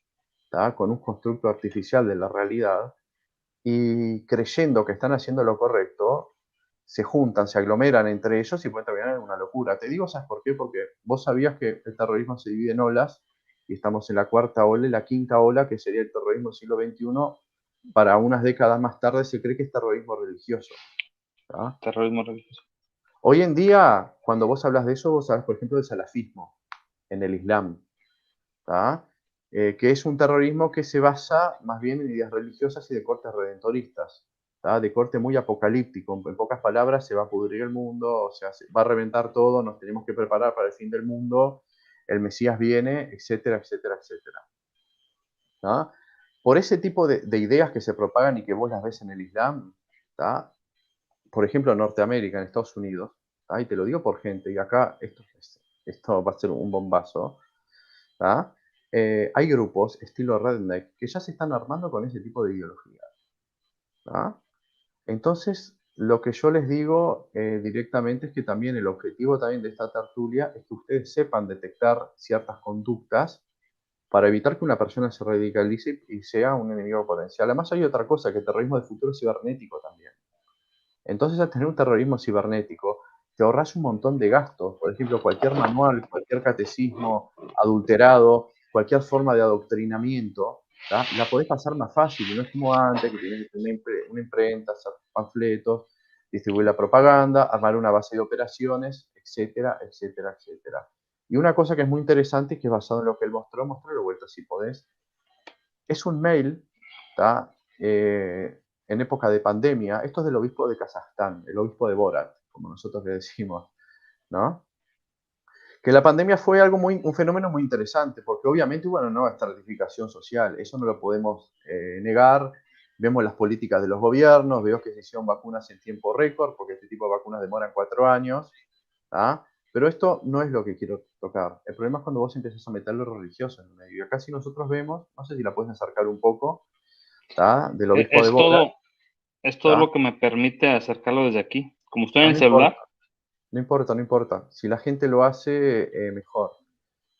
¿tá? Con un constructo artificial de la realidad, y creyendo que están haciendo lo correcto, se juntan, se aglomeran entre ellos y pueden terminar en una locura. Te digo, ¿sabes por qué? Porque vos sabías que el terrorismo se divide en olas y estamos en la cuarta ola y la quinta ola, que sería el terrorismo del siglo XXI. Para unas décadas más tarde se cree que es terrorismo religioso. ¿Tá? Terrorismo religioso. Hoy en día, cuando vos hablas de eso, vos hablas, por ejemplo, del salafismo en el Islam, ¿tá? Que es un terrorismo que se basa más bien en ideas religiosas y de cortes redentoristas. ¿tá? De corte muy apocalíptico. En pocas palabras, se va a pudrir el mundo, o sea, se va a reventar todo, nos tenemos que preparar para el fin del mundo, el Mesías viene, etcétera, etcétera, etcétera. ¿Tá? Por ese tipo de ideas que se propagan y que vos las ves en el Islam, ¿tá? Por ejemplo, en Norteamérica, en Estados Unidos, ¿tá? Y te lo digo por gente, y acá esto va a ser un bombazo, ¿tá? Hay grupos estilo Redneck que ya se están armando con ese tipo de ideología. ¿Tá? Entonces, lo que yo les digo directamente es que también el objetivo también de esta tertulia es que ustedes sepan detectar ciertas conductas para evitar que una persona se radicalice y sea un enemigo potencial. Además hay otra cosa, que el terrorismo de futuro es cibernético también. Entonces, al tener un terrorismo cibernético, te ahorras un montón de gastos. Por ejemplo, cualquier manual, cualquier catecismo adulterado, cualquier forma de adoctrinamiento, ¿tá? La podés pasar más fácil. Y no es como antes, que tenías que tener una imprenta, hacer panfletos, distribuir la propaganda, armar una base de operaciones, etcétera, etcétera, etcétera. Y una cosa que es muy interesante, que es basado en lo que él mostró, mostrarlo vuelta si podés, es un mail, ¿tá? En época de pandemia, esto es del obispo de Kazajstán, el obispo de Borat, como nosotros le decimos, ¿no? Que la pandemia fue un fenómeno muy interesante, porque obviamente hubo una nueva estratificación social, eso no lo podemos negar. Vemos las políticas de los gobiernos, veo que se hicieron vacunas en tiempo récord, porque este tipo de vacunas demoran 4 años, ¿tá? Pero esto no es lo que quiero tocar. El problema es cuando vos empiezas a meter lo religioso en el medio. Acá si nosotros vemos, no sé si la puedes acercar un poco, ¿tá? Del obispo de Es Borat, todo, es todo ¿tá? lo que me permite acercarlo desde aquí. Como estoy en Ah, el no importa, celular, no importa, no importa. Si la gente lo hace, mejor,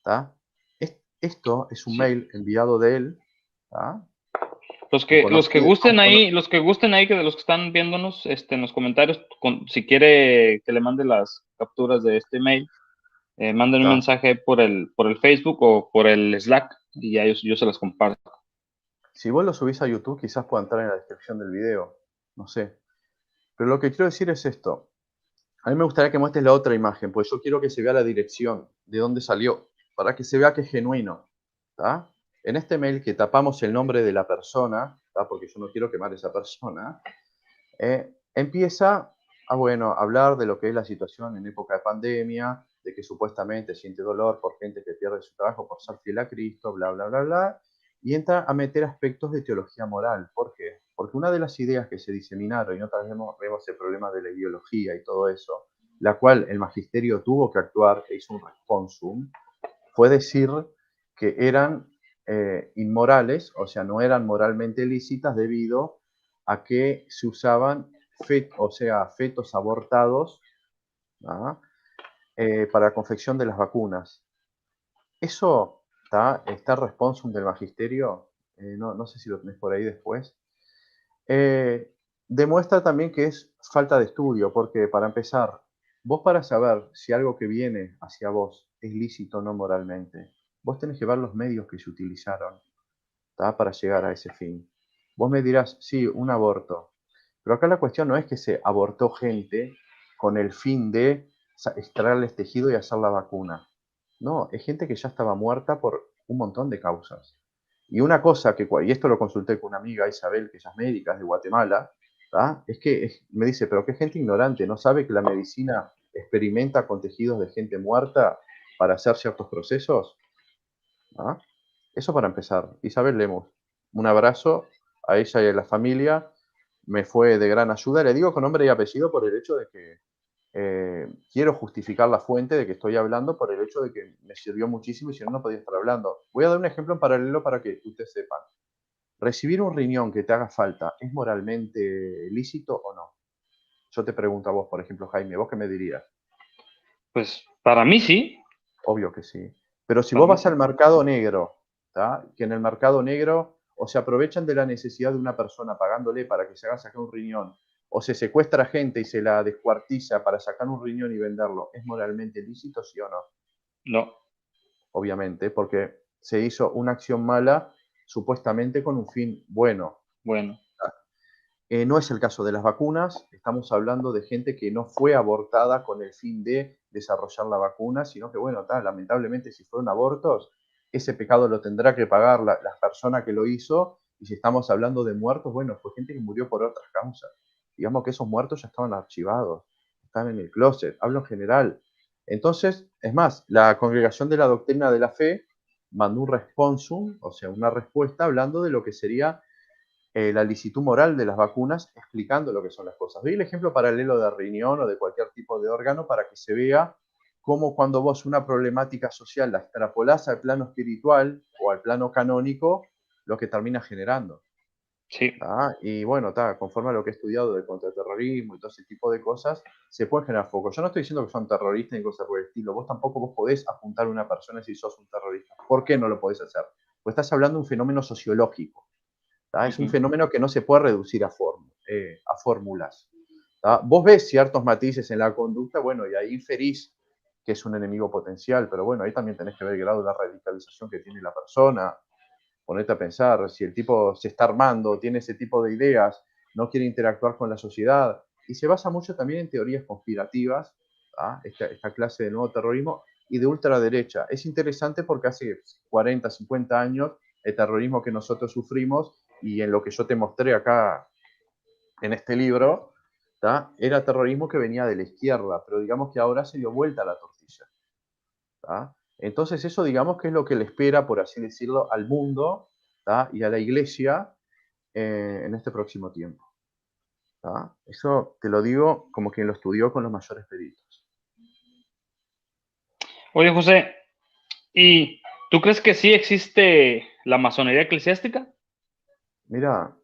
¿tá? Esto es un sí. mail enviado de él, ¿tá? Los que gusten ahí, que de los que están viéndonos, en los comentarios, si quiere que le mande las capturas de este mail, manden un ¿tá? mensaje por el Facebook o por el Slack y ya yo se las comparto. Si vos lo subís a YouTube, quizás pueda entrar en la descripción del video, no sé. Pero lo que quiero decir es esto. A mí me gustaría que muestres la otra imagen, pues yo quiero que se vea la dirección, de dónde salió, para que se vea que es genuino, ¿tá? En este mail que tapamos el nombre de la persona, ¿tá? Porque yo no quiero quemar a esa persona, empieza a, bueno, hablar de lo que es la situación en época de pandemia, de que supuestamente siente dolor por gente que pierde su trabajo por ser fiel a Cristo, bla, bla, bla, bla, y entra a meter aspectos de teología moral. ¿Por qué? Porque una de las ideas que se diseminaron, y otra vez vemos el problema de la ideología y todo eso, la cual el magisterio tuvo que actuar e hizo un responsum, fue decir que eran inmorales, o sea, no eran moralmente lícitas debido a que se usaban fetos abortados, ¿ah? Para confección de las vacunas. Eso está el responsum del magisterio, no sé si lo tenés por ahí después. Eh, Demuestra también que es falta de estudio, porque para empezar, vos para saber si algo que viene hacia vos es lícito o no moralmente, vos tenés que ver los medios que se utilizaron, ¿tá? Para llegar a ese fin. Vos me dirás, sí, un aborto, pero acá la cuestión no es que se abortó gente con el fin de extraerles tejido y hacer la vacuna. No, es gente que ya estaba muerta por un montón de causas. Y una cosa y esto lo consulté con una amiga, Isabel, que ella es médica, es de Guatemala, ¿tá? Es que me dice, pero qué gente ignorante, ¿no sabe que la medicina experimenta con tejidos de gente muerta para hacer ciertos procesos? ¿Ah? Eso para empezar. Isabel Lemos, un abrazo a ella y a la familia, me fue de gran ayuda. Le digo con nombre y apellido por el hecho de que quiero justificar la fuente de que estoy hablando, por el hecho de que me sirvió muchísimo y si no, no podía estar hablando. Voy a dar un ejemplo en paralelo para que ustedes sepan. ¿Recibir un riñón que te haga falta es moralmente lícito o no? Yo te pregunto a vos, por ejemplo, Jaime, ¿vos qué me dirías? Pues para mí sí, Obvio que sí. Pero si para vos mí vas sí. al mercado negro, ¿tá? Que en el mercado negro o se aprovechan de la necesidad de una persona pagándole para que se haga sacar un riñón, o se secuestra gente y se la descuartiza para sacar un riñón y venderlo, ¿es moralmente lícito, sí o no? No, Obviamente, porque se hizo una acción mala supuestamente con un fin bueno. bueno, No es el caso de las vacunas, estamos hablando de gente que no fue abortada con el fin de desarrollar la vacuna, sino que, bueno, lamentablemente si fueron abortos, ese pecado lo tendrá que pagar la persona que lo hizo Y si estamos hablando de muertos, bueno, fue gente que murió por otras causas. Digamos que esos muertos ya estaban archivados, están en el closet, hablo en general. Entonces, es más, la Congregación de la Doctrina de la Fe mandó un responsum, o sea, una respuesta hablando de lo que sería la licitud moral de las vacunas, explicando lo que son las cosas. Doy el ejemplo paralelo de riñón o de cualquier tipo de órgano para que se vea cómo cuando vos una problemática social la extrapolás al plano espiritual o al plano canónico, lo que termina generando. Sí. Y bueno, conforme a lo que he estudiado de contraterrorismo y todo ese tipo de cosas, se puede generar foco. Yo no estoy diciendo que son terroristas ni cosas por el estilo. Vos podés apuntar a una persona si sos un terrorista. ¿Por qué no lo podés hacer? Pues estás hablando de un fenómeno sociológico. Es un fenómeno que no se puede reducir a fórmulas. Vos ves ciertos matices en la conducta, bueno, y ahí inferís que es un enemigo potencial, pero bueno, ahí también tenés que ver el grado de la radicalización que tiene la persona, ponete a pensar, si el tipo se está armando, tiene ese tipo de ideas, no quiere interactuar con la sociedad, y se basa mucho también en teorías conspirativas, esta clase de nuevo terrorismo, y de ultraderecha. Es interesante porque hace 40, 50 años el terrorismo que nosotros sufrimos y en lo que yo te mostré acá en este libro, era terrorismo que venía de la izquierda, pero digamos que ahora se dio vuelta la tortilla. Entonces eso digamos que es lo que le espera, por así decirlo, al mundo y a la iglesia en este próximo tiempo. Eso te lo digo como quien lo estudió con los mayores peritos. Oye, José, ¿y tú crees que sí existe la masonería eclesiástica? Mira,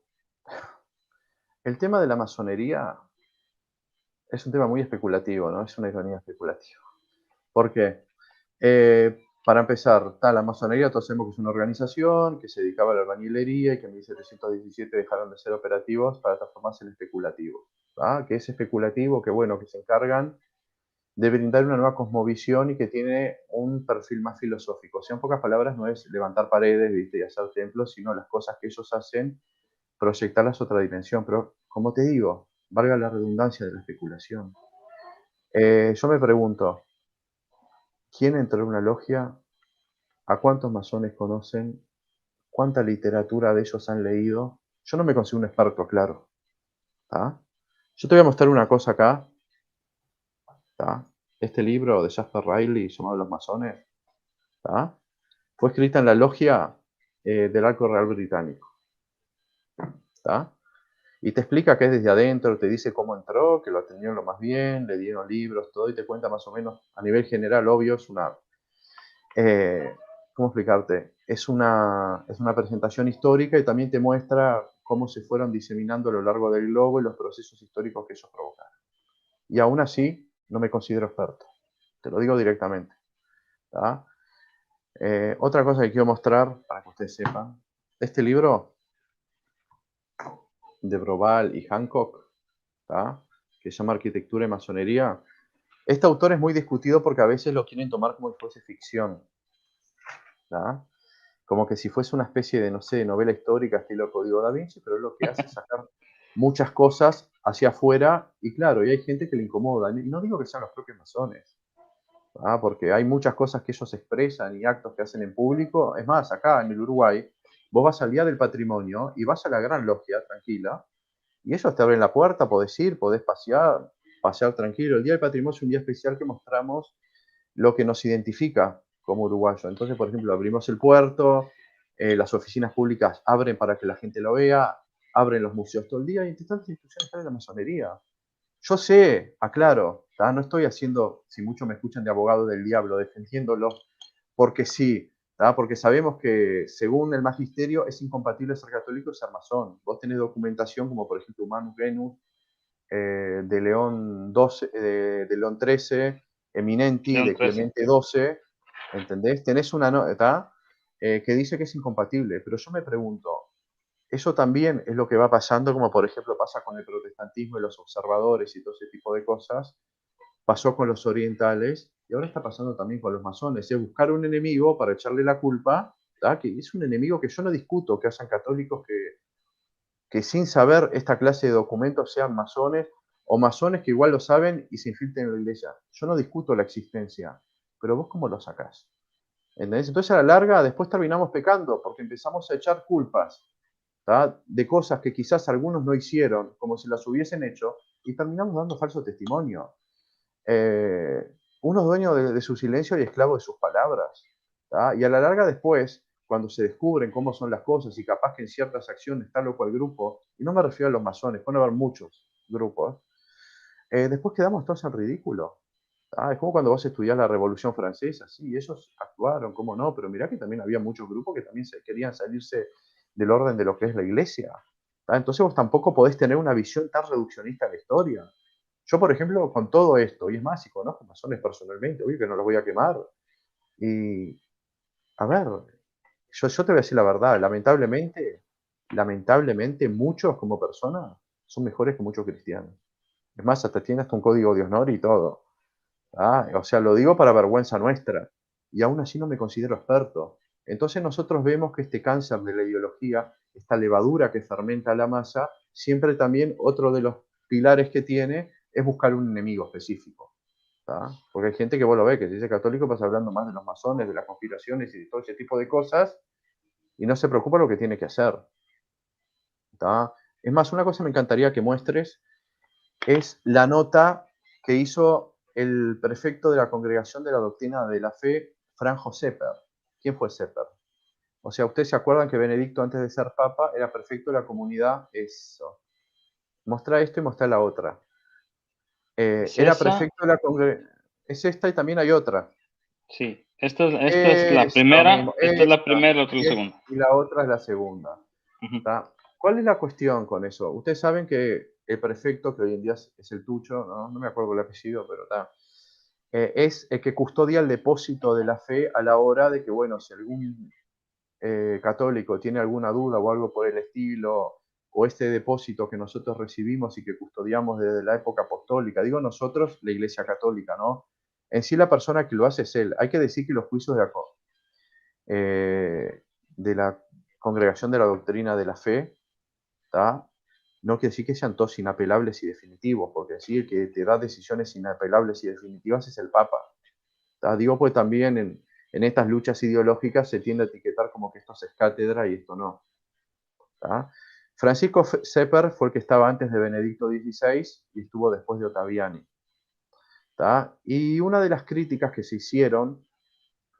el tema de la masonería es un tema muy especulativo, ¿no? Es una ironía especulativa. ¿Por qué? Para empezar, la masonería, todos sabemos que es una organización que se dedicaba a la albañilería y que en 1717 dejaron de ser operativos para transformarse en especulativos. Que es especulativo, que bueno, que se encargan de brindar una nueva cosmovisión y que tiene un perfil más filosófico. O sea, en pocas palabras, no es levantar paredes, ¿viste? Y hacer templos, sino las cosas que ellos hacen, proyectarlas a otra dimensión. Pero, como te digo, valga la redundancia de la especulación. Yo me pregunto, ¿quién entró en una logia? ¿A cuántos masones conocen? ¿Cuánta literatura de ellos han leído? Yo no me considero un experto, claro. Yo te voy a mostrar una cosa acá. Este libro de Jasper Riley llamado Los Masones fue escrita en la logia del Arco Real Británico. Y te explica que es desde adentro, te dice cómo entró, que lo atendieron lo más bien, le dieron libros, todo, y te cuenta más o menos a nivel general, obvio, es una ¿cómo explicarte? Es una presentación histórica y también te muestra cómo se fueron diseminando a lo largo del globo y los procesos históricos que ellos provocaron. Y aún así, no me considero experto. Te lo digo directamente. Otra cosa que quiero mostrar, para que ustedes sepan, este libro de Broval y Hancock, que se llama Arquitectura y Masonería, este autor es muy discutido porque a veces lo quieren tomar como si fuese ficción. Como que si fuese una especie de, no sé, novela histórica estilo Código Da Vinci, pero lo que hace es sacar muchas cosas hacia afuera y claro, y hay gente que le incomoda. Y no digo que sean los propios masones, porque hay muchas cosas que ellos expresan y actos que hacen en público. Es más, acá en el Uruguay, vos vas al Día del Patrimonio y vas a la Gran Logia, tranquila, y ellos te abren la puerta, podés ir, podés pasear tranquilo. El Día del Patrimonio es un día especial que mostramos lo que nos identifica como uruguayo. Entonces, por ejemplo, abrimos el puerto, las oficinas públicas abren para que la gente lo vea, abren los museos todo el día y entre tantas instituciones está la masonería. Yo sé, aclaro, no estoy haciendo, si mucho me escuchan, de abogado del diablo, defendiéndolo, porque sí, porque sabemos que según el magisterio es incompatible ser católico y ser masón. Vos tenés documentación como por ejemplo Humanus Genus, de León XII, de León XIII, Eminenti, León de 13. Clemente XII, ¿entendés? Tenés una nota que dice que es incompatible, pero yo me pregunto, ¿eso también es lo que va pasando, como por ejemplo pasa con el protestantismo y los observadores y todo ese tipo de cosas? Pasó con los orientales y ahora está pasando también con los masones. Es buscar un enemigo para echarle la culpa, que es un enemigo que yo no discuto, que hacen católicos que sin saber esta clase de documentos sean masones o masones que igual lo saben y se infiltren en la iglesia. Yo no discuto la existencia, pero vos cómo lo sacás. ¿Entendés? Entonces a la larga después terminamos pecando porque empezamos a echar culpas ¿tá? De cosas que quizás algunos no hicieron, como si las hubiesen hecho, y terminamos dando falso testimonio. Uno es dueño de su silencio y esclavo de sus palabras. ¿Tá? Y a la larga después, cuando se descubren cómo son las cosas y capaz que en ciertas acciones tal o cual grupo, y no me refiero a los masones, pueden haber muchos grupos, después quedamos todos en ridículo. ¿Tá? Es como cuando vos estudiás la Revolución Francesa, sí, ellos actuaron, cómo no, pero mirá que también había muchos grupos que también querían salirse del orden de lo que es la iglesia. ¿Tá? Entonces vos tampoco podés tener una visión tan reduccionista de la historia. Yo, por ejemplo, con todo esto, y es más, si conozco masones personalmente, obvio que no los voy a quemar. Y, a ver, yo te voy a decir la verdad, lamentablemente muchos como personas son mejores que muchos cristianos. Es más, hasta tiene hasta un código de honor y todo. O sea, lo digo para vergüenza nuestra. Y aún así no me considero experto. Entonces nosotros vemos que este cáncer de la ideología, esta levadura que fermenta la masa, siempre también otro de los pilares que tiene es buscar un enemigo específico. ¿Tá? Porque hay gente que vos lo ves, que se dice católico, pasa hablando más de los masones, de las conspiraciones y de todo ese tipo de cosas, y no se preocupa lo que tiene que hacer. ¿Tá? Es más, una cosa me encantaría que muestres es la nota que hizo el prefecto de la Congregación de la Doctrina de la Fe, Franjo Sepper. ¿Quién fue Sepper? O sea, ustedes se acuerdan que Benedicto, antes de ser papa, era prefecto de la comunidad. Eso. Mostrar esto y mostrar la otra. ¿Es Era esa? prefecto de la congregación. Es esta y también hay otra. Sí, esta es la Eso primera, mismo, esta es la esta. primera y la otra es la segunda. Y la otra es la segunda. Ujú. ¿Tá? ¿Cuál es la cuestión con eso? Ustedes saben que el prefecto, que hoy en día es el Tucho, no me acuerdo el apellido, pero está, es el que custodia el depósito de la fe a la hora de que, bueno, si algún católico tiene alguna duda o algo por el estilo, o este depósito que nosotros recibimos y que custodiamos desde la época apostólica, digo nosotros, la Iglesia Católica, ¿no? En sí la persona que lo hace es él. Hay que decir que los juicios de la Congregación de la Doctrina de la Fe, ¿tá? No quiere decir que sean todos inapelables y definitivos, porque sí, el que te da decisiones inapelables y definitivas es el Papa. ¿Tá? Digo, pues también en estas luchas ideológicas se tiende a etiquetar como que esto es cátedra y esto no. ¿Tá? Francisco Sepper fue el que estaba antes de Benedicto XVI y estuvo después de Ottaviani. ¿Tá? Y una de las críticas que se hicieron,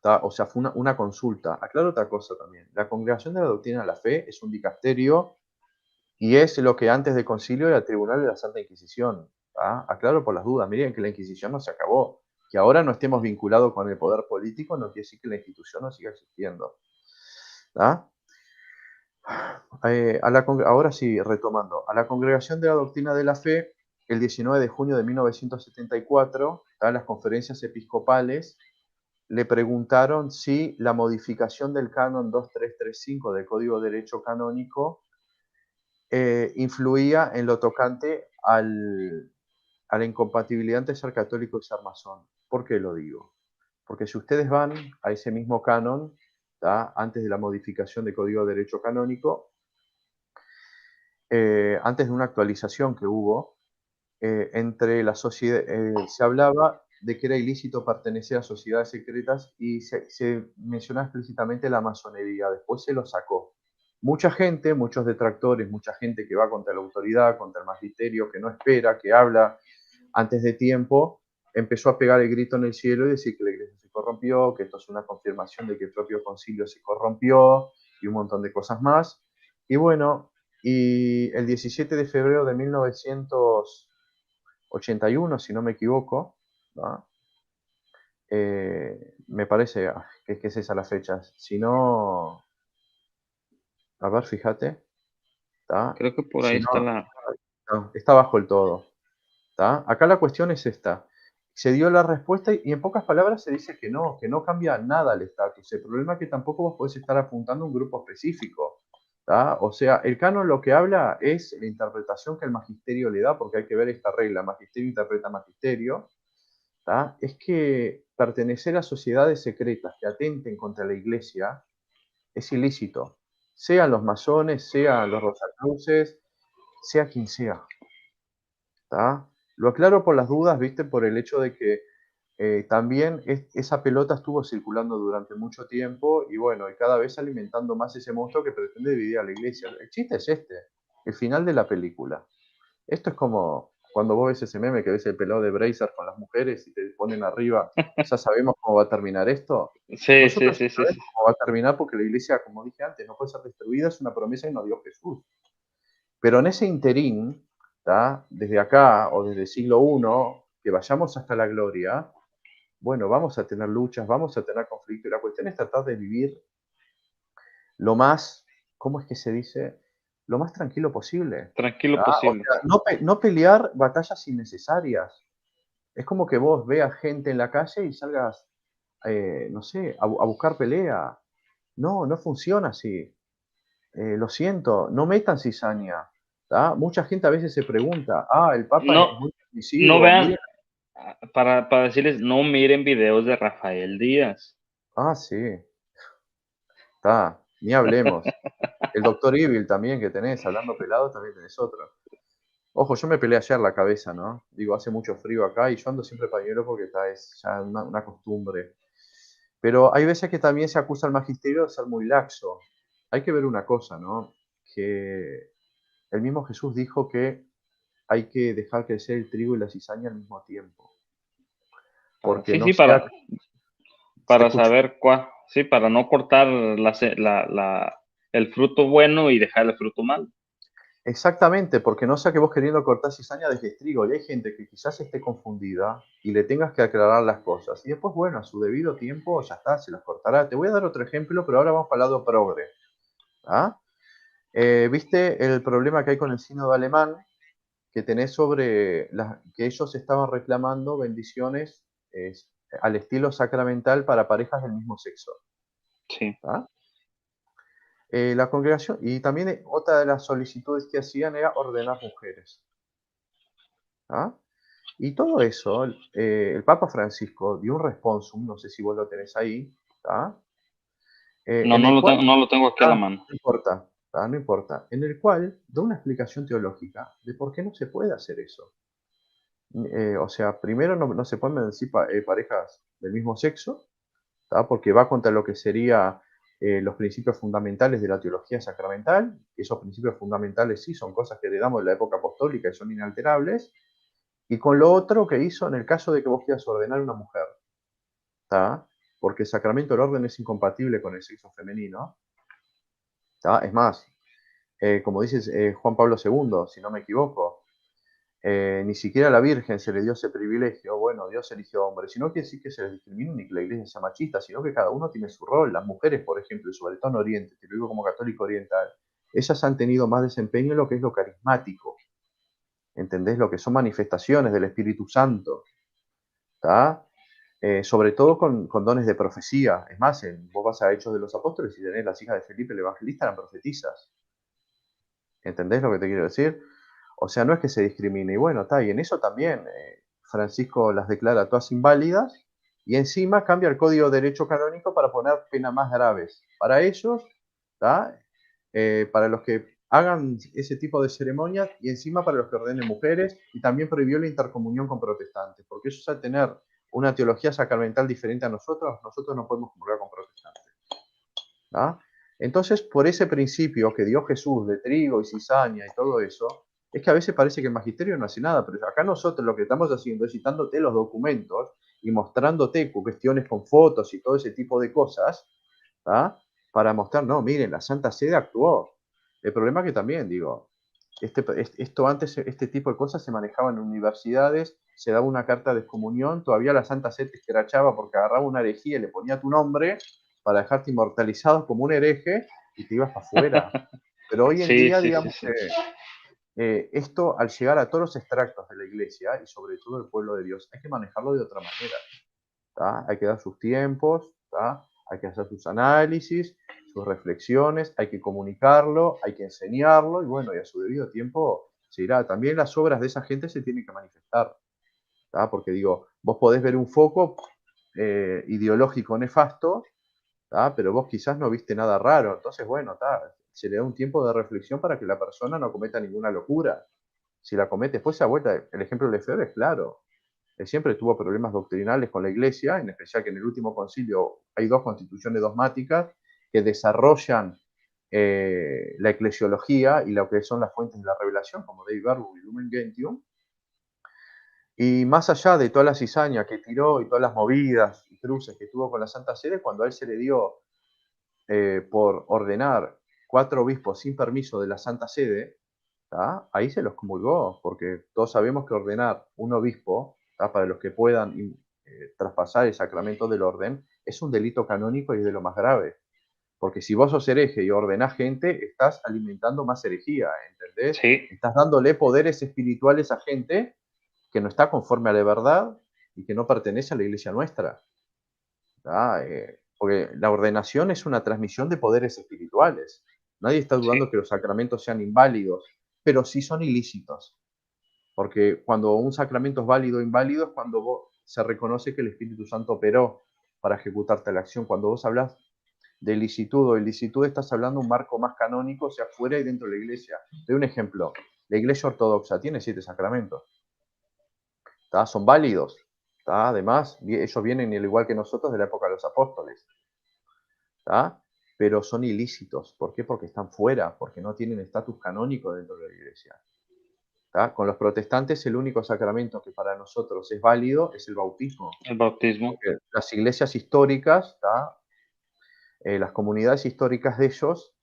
¿tá? O sea, fue una consulta. Aclaro otra cosa también. La Congregación de la Doctrina de la Fe es un dicasterio y es lo que antes del concilio era el Tribunal de la Santa Inquisición. ¿Tá? Aclaro por las dudas. Miren que la Inquisición no se acabó. Que ahora no estemos vinculados con el poder político no quiere decir que la institución no siga existiendo. ¿Tá? Ahora sí, retomando. A la Congregación de la Doctrina de la Fe, el 19 de junio de 1974, ¿tá? Las conferencias episcopales le preguntaron si la modificación del canon 2335 del Código de Derecho Canónico influía en lo tocante a la incompatibilidad entre ser católico y ser masón. ¿Por qué lo digo? Porque si ustedes van a ese mismo canon, ¿tá? Antes de la modificación del Código de Derecho Canónico, antes de una actualización que hubo, entre la sociedad, se hablaba de que era ilícito pertenecer a sociedades secretas y se mencionaba explícitamente la masonería. Después se lo sacó. Mucha gente, muchos detractores, mucha gente que va contra la autoridad, contra el magisterio, que no espera, que habla antes de tiempo, empezó a pegar el grito en el cielo y decir que la iglesia se corrompió, que esto es una confirmación de que el propio concilio se corrompió y un montón de cosas más. Y bueno, y el 17 de febrero de 1981, si no me equivoco, ¿no? Me parece que es esa la fecha. Si no, a ver, fíjate, ¿tá? Creo que por ahí Si está no, la... no, está bajo el todo. ¿Tá? Acá la cuestión es esta. Se dio la respuesta y en pocas palabras se dice que no cambia nada el estatus. El problema es que tampoco vos podés estar apuntando a un grupo específico. ¿Tá? O sea, el canon lo que habla es la interpretación que el magisterio le da, porque hay que ver esta regla, magisterio interpreta magisterio, ¿tá? Es que pertenecer a sociedades secretas que atenten contra la iglesia es ilícito. Sean los masones, sean los rosacruces, sea quien sea. ¿Tá? Lo aclaro por las dudas, ¿viste? Por el hecho de que también esa pelota estuvo circulando durante mucho tiempo y bueno, y cada vez alimentando más ese monstruo que pretende dividir a la iglesia. El chiste es este, el final de la película. Esto es como cuando vos ves ese meme que ves el pelado de Bracer con las mujeres y te ponen arriba, ya sabemos cómo va a terminar esto. Sí, sí, Nosotros sí, sí, sí. sabemos cómo va a terminar porque la iglesia, como dije antes, no puede ser destruida, es una promesa que nos dio Jesús. Pero en ese interín, ¿tá? Desde acá o desde el siglo I, que vayamos hasta la gloria, bueno, vamos a tener luchas, vamos a tener conflictos, y la cuestión es tratar de vivir lo más, ¿cómo es que se dice? Lo más tranquilo posible. Tranquilo O posible. sea, no pelear batallas innecesarias. Es como que vos veas gente en la calle y salgas, no sé, a buscar pelea. No, no funciona así. Lo siento, no metan cizaña. ¿Tá? Mucha gente a veces se pregunta, el Papa No, es muy no permisivo, vean, miren, para decirles, no miren videos de Rafael Díaz. sí, está, ni hablemos. El Doctor Evil también que tenés, hablando pelado, también tenés otro. Ojo, yo me peleé ayer la cabeza, ¿no? Digo, hace mucho frío acá y yo ando siempre pañuelo porque está, es ya una costumbre. Pero hay veces que también se acusa al magisterio de ser muy laxo. Hay que ver una cosa, ¿no? Que el mismo Jesús dijo que hay que dejar crecer el trigo y la cizaña al mismo tiempo. Porque Sí, no sí, sea que te para escucho. saber cuál, sí, para no cortar el fruto bueno y dejar el fruto malo. Exactamente, porque no sea que vos queriendo cortar cizaña dejes trigo. Y hay gente que quizás esté confundida y le tengas que aclarar las cosas. Y después, bueno, a su debido tiempo ya está, se las cortará. Te voy a dar otro ejemplo, pero ahora vamos para el lado progre. ¿Ah? ¿Viste el problema que hay con el sínodo alemán? Que tenés sobre que ellos estaban reclamando bendiciones al estilo sacramental para parejas del mismo sexo. Sí. ¿Ah? La congregación, y también otra de las solicitudes que hacían era ordenar mujeres. ¿Ah? Y todo eso, el Papa Francisco dio un responsum, no sé si vos lo tenés ahí, ¿tá? No, En el cual, no lo tengo aquí a la mano. no importa, ¿tá? No importa, en el cual da una explicación teológica de por qué no se puede hacer eso. O sea, primero no se pueden bendecir parejas del mismo sexo, ¿tá? Porque va contra lo que sería los principios fundamentales de la teología sacramental. Esos principios fundamentales sí son cosas que heredamos de la época apostólica y son inalterables. Y con lo otro que hizo en el caso de que vos quieras ordenar una mujer, ¿tá? Porque el sacramento del orden es incompatible con el sexo femenino, ¿tá? Es más, como dice Juan Pablo II, si no me equivoco, ni siquiera a la Virgen se le dio ese privilegio. Bueno, Dios eligió hombres. Si no quiere decir que se les discrimine ni que la iglesia sea machista, sino que cada uno tiene su rol. Las mujeres, por ejemplo, y sobre todo en Oriente, te lo digo como católico oriental, ellas han tenido más desempeño en lo que es lo carismático. ¿Entendés? Lo que son manifestaciones del Espíritu Santo. ¿Tá? Sobre todo con dones de profecía. Es más, vos vas a Hechos de los Apóstoles y tenés las hijas de Felipe el Evangelista, eran profetizas. ¿Entendés lo que te quiero decir? O sea, no es que se discrimine. Y bueno, está, y en eso también Francisco las declara todas inválidas y encima cambia el Código de Derecho Canónico para poner penas más graves. Para ellos, ¿tá? Para los que hagan ese tipo de ceremonias y encima para los que ordenen mujeres y también prohibió la intercomunión con protestantes, porque ellos al tener una teología sacramental diferente a nosotros, nosotros no podemos comulgar con protestantes. ¿Tá? Entonces, por ese principio que dio Jesús de trigo y cizaña y todo eso, es que a veces parece que el magisterio no hace nada, pero acá nosotros lo que estamos haciendo es citándote los documentos y mostrándote cuestiones con fotos y todo ese tipo de cosas, ¿tá? Para mostrar, no, miren, la Santa Sede actuó. El problema es que también, digo, esto antes, este tipo de cosas se manejaban en universidades, se daba una carta de excomunión, todavía la Santa Sede te escrachaba porque agarraba una herejía y le ponía tu nombre para dejarte inmortalizado como un hereje y te ibas para afuera. Pero hoy en Sí, día, sí, sí, digamos sí. que esto, al llegar a todos los extractos de la iglesia y sobre todo el pueblo de Dios, hay que manejarlo de otra manera. ¿Tá? Hay que dar sus tiempos, ¿tá? Hay que hacer sus análisis, sus reflexiones, hay que comunicarlo, hay que enseñarlo y bueno, y a su debido tiempo se irá. También las obras de esa gente se tienen que manifestar, ¿tá? Porque digo, vos podés ver un foco ideológico nefasto, ¿tá? Pero vos quizás no viste nada raro, entonces bueno, ¿tá? Se le da un tiempo de reflexión para que la persona no cometa ninguna locura. Si la comete, después se ha vuelta, el ejemplo de Lefebvre es claro. Él siempre tuvo problemas doctrinales con la Iglesia, en especial que en el último concilio hay 2 constituciones dogmáticas que desarrollan la eclesiología y lo que son las fuentes de la revelación, como Dei Verbum y Lumen Gentium. Y más allá de toda la cizaña que tiró y todas las movidas y cruces que tuvo con la Santa Sede, cuando a él se le dio por ordenar 4 obispos sin permiso de la Santa Sede, ¿tá? Ahí se los comulgó, porque todos sabemos que ordenar un obispo, ¿tá? Para los que puedan traspasar el sacramento del orden, es un delito canónico y es de lo más grave. Porque si vos sos hereje y ordenás gente, estás alimentando más herejía, ¿entendés? Sí, Estás dándole poderes espirituales a gente que no está conforme a la verdad y que no pertenece a la iglesia nuestra. Porque la ordenación es una transmisión de poderes espirituales. Nadie está dudando sí, que los sacramentos sean inválidos, pero sí son ilícitos. Porque cuando un sacramento es válido o inválido es cuando se reconoce que el Espíritu Santo operó para ejecutarte la acción. Cuando vos hablas de licitud o ilicitud, estás hablando de un marco más canónico, o sea, fuera y dentro de la iglesia. Te doy un ejemplo. La iglesia ortodoxa tiene 7 sacramentos. ¿Tá? Son válidos. ¿Tá? Además, ellos vienen, al igual que nosotros, de la época de los apóstoles. ¿Tá? Pero son ilícitos. ¿Por qué? Porque están fuera, porque no tienen estatus canónico dentro de la iglesia. ¿Tá? Con los protestantes, el único sacramento que para nosotros es válido es el bautismo. el bautismo. Porque las iglesias históricas, ¿tá? Las comunidades históricas de ellos,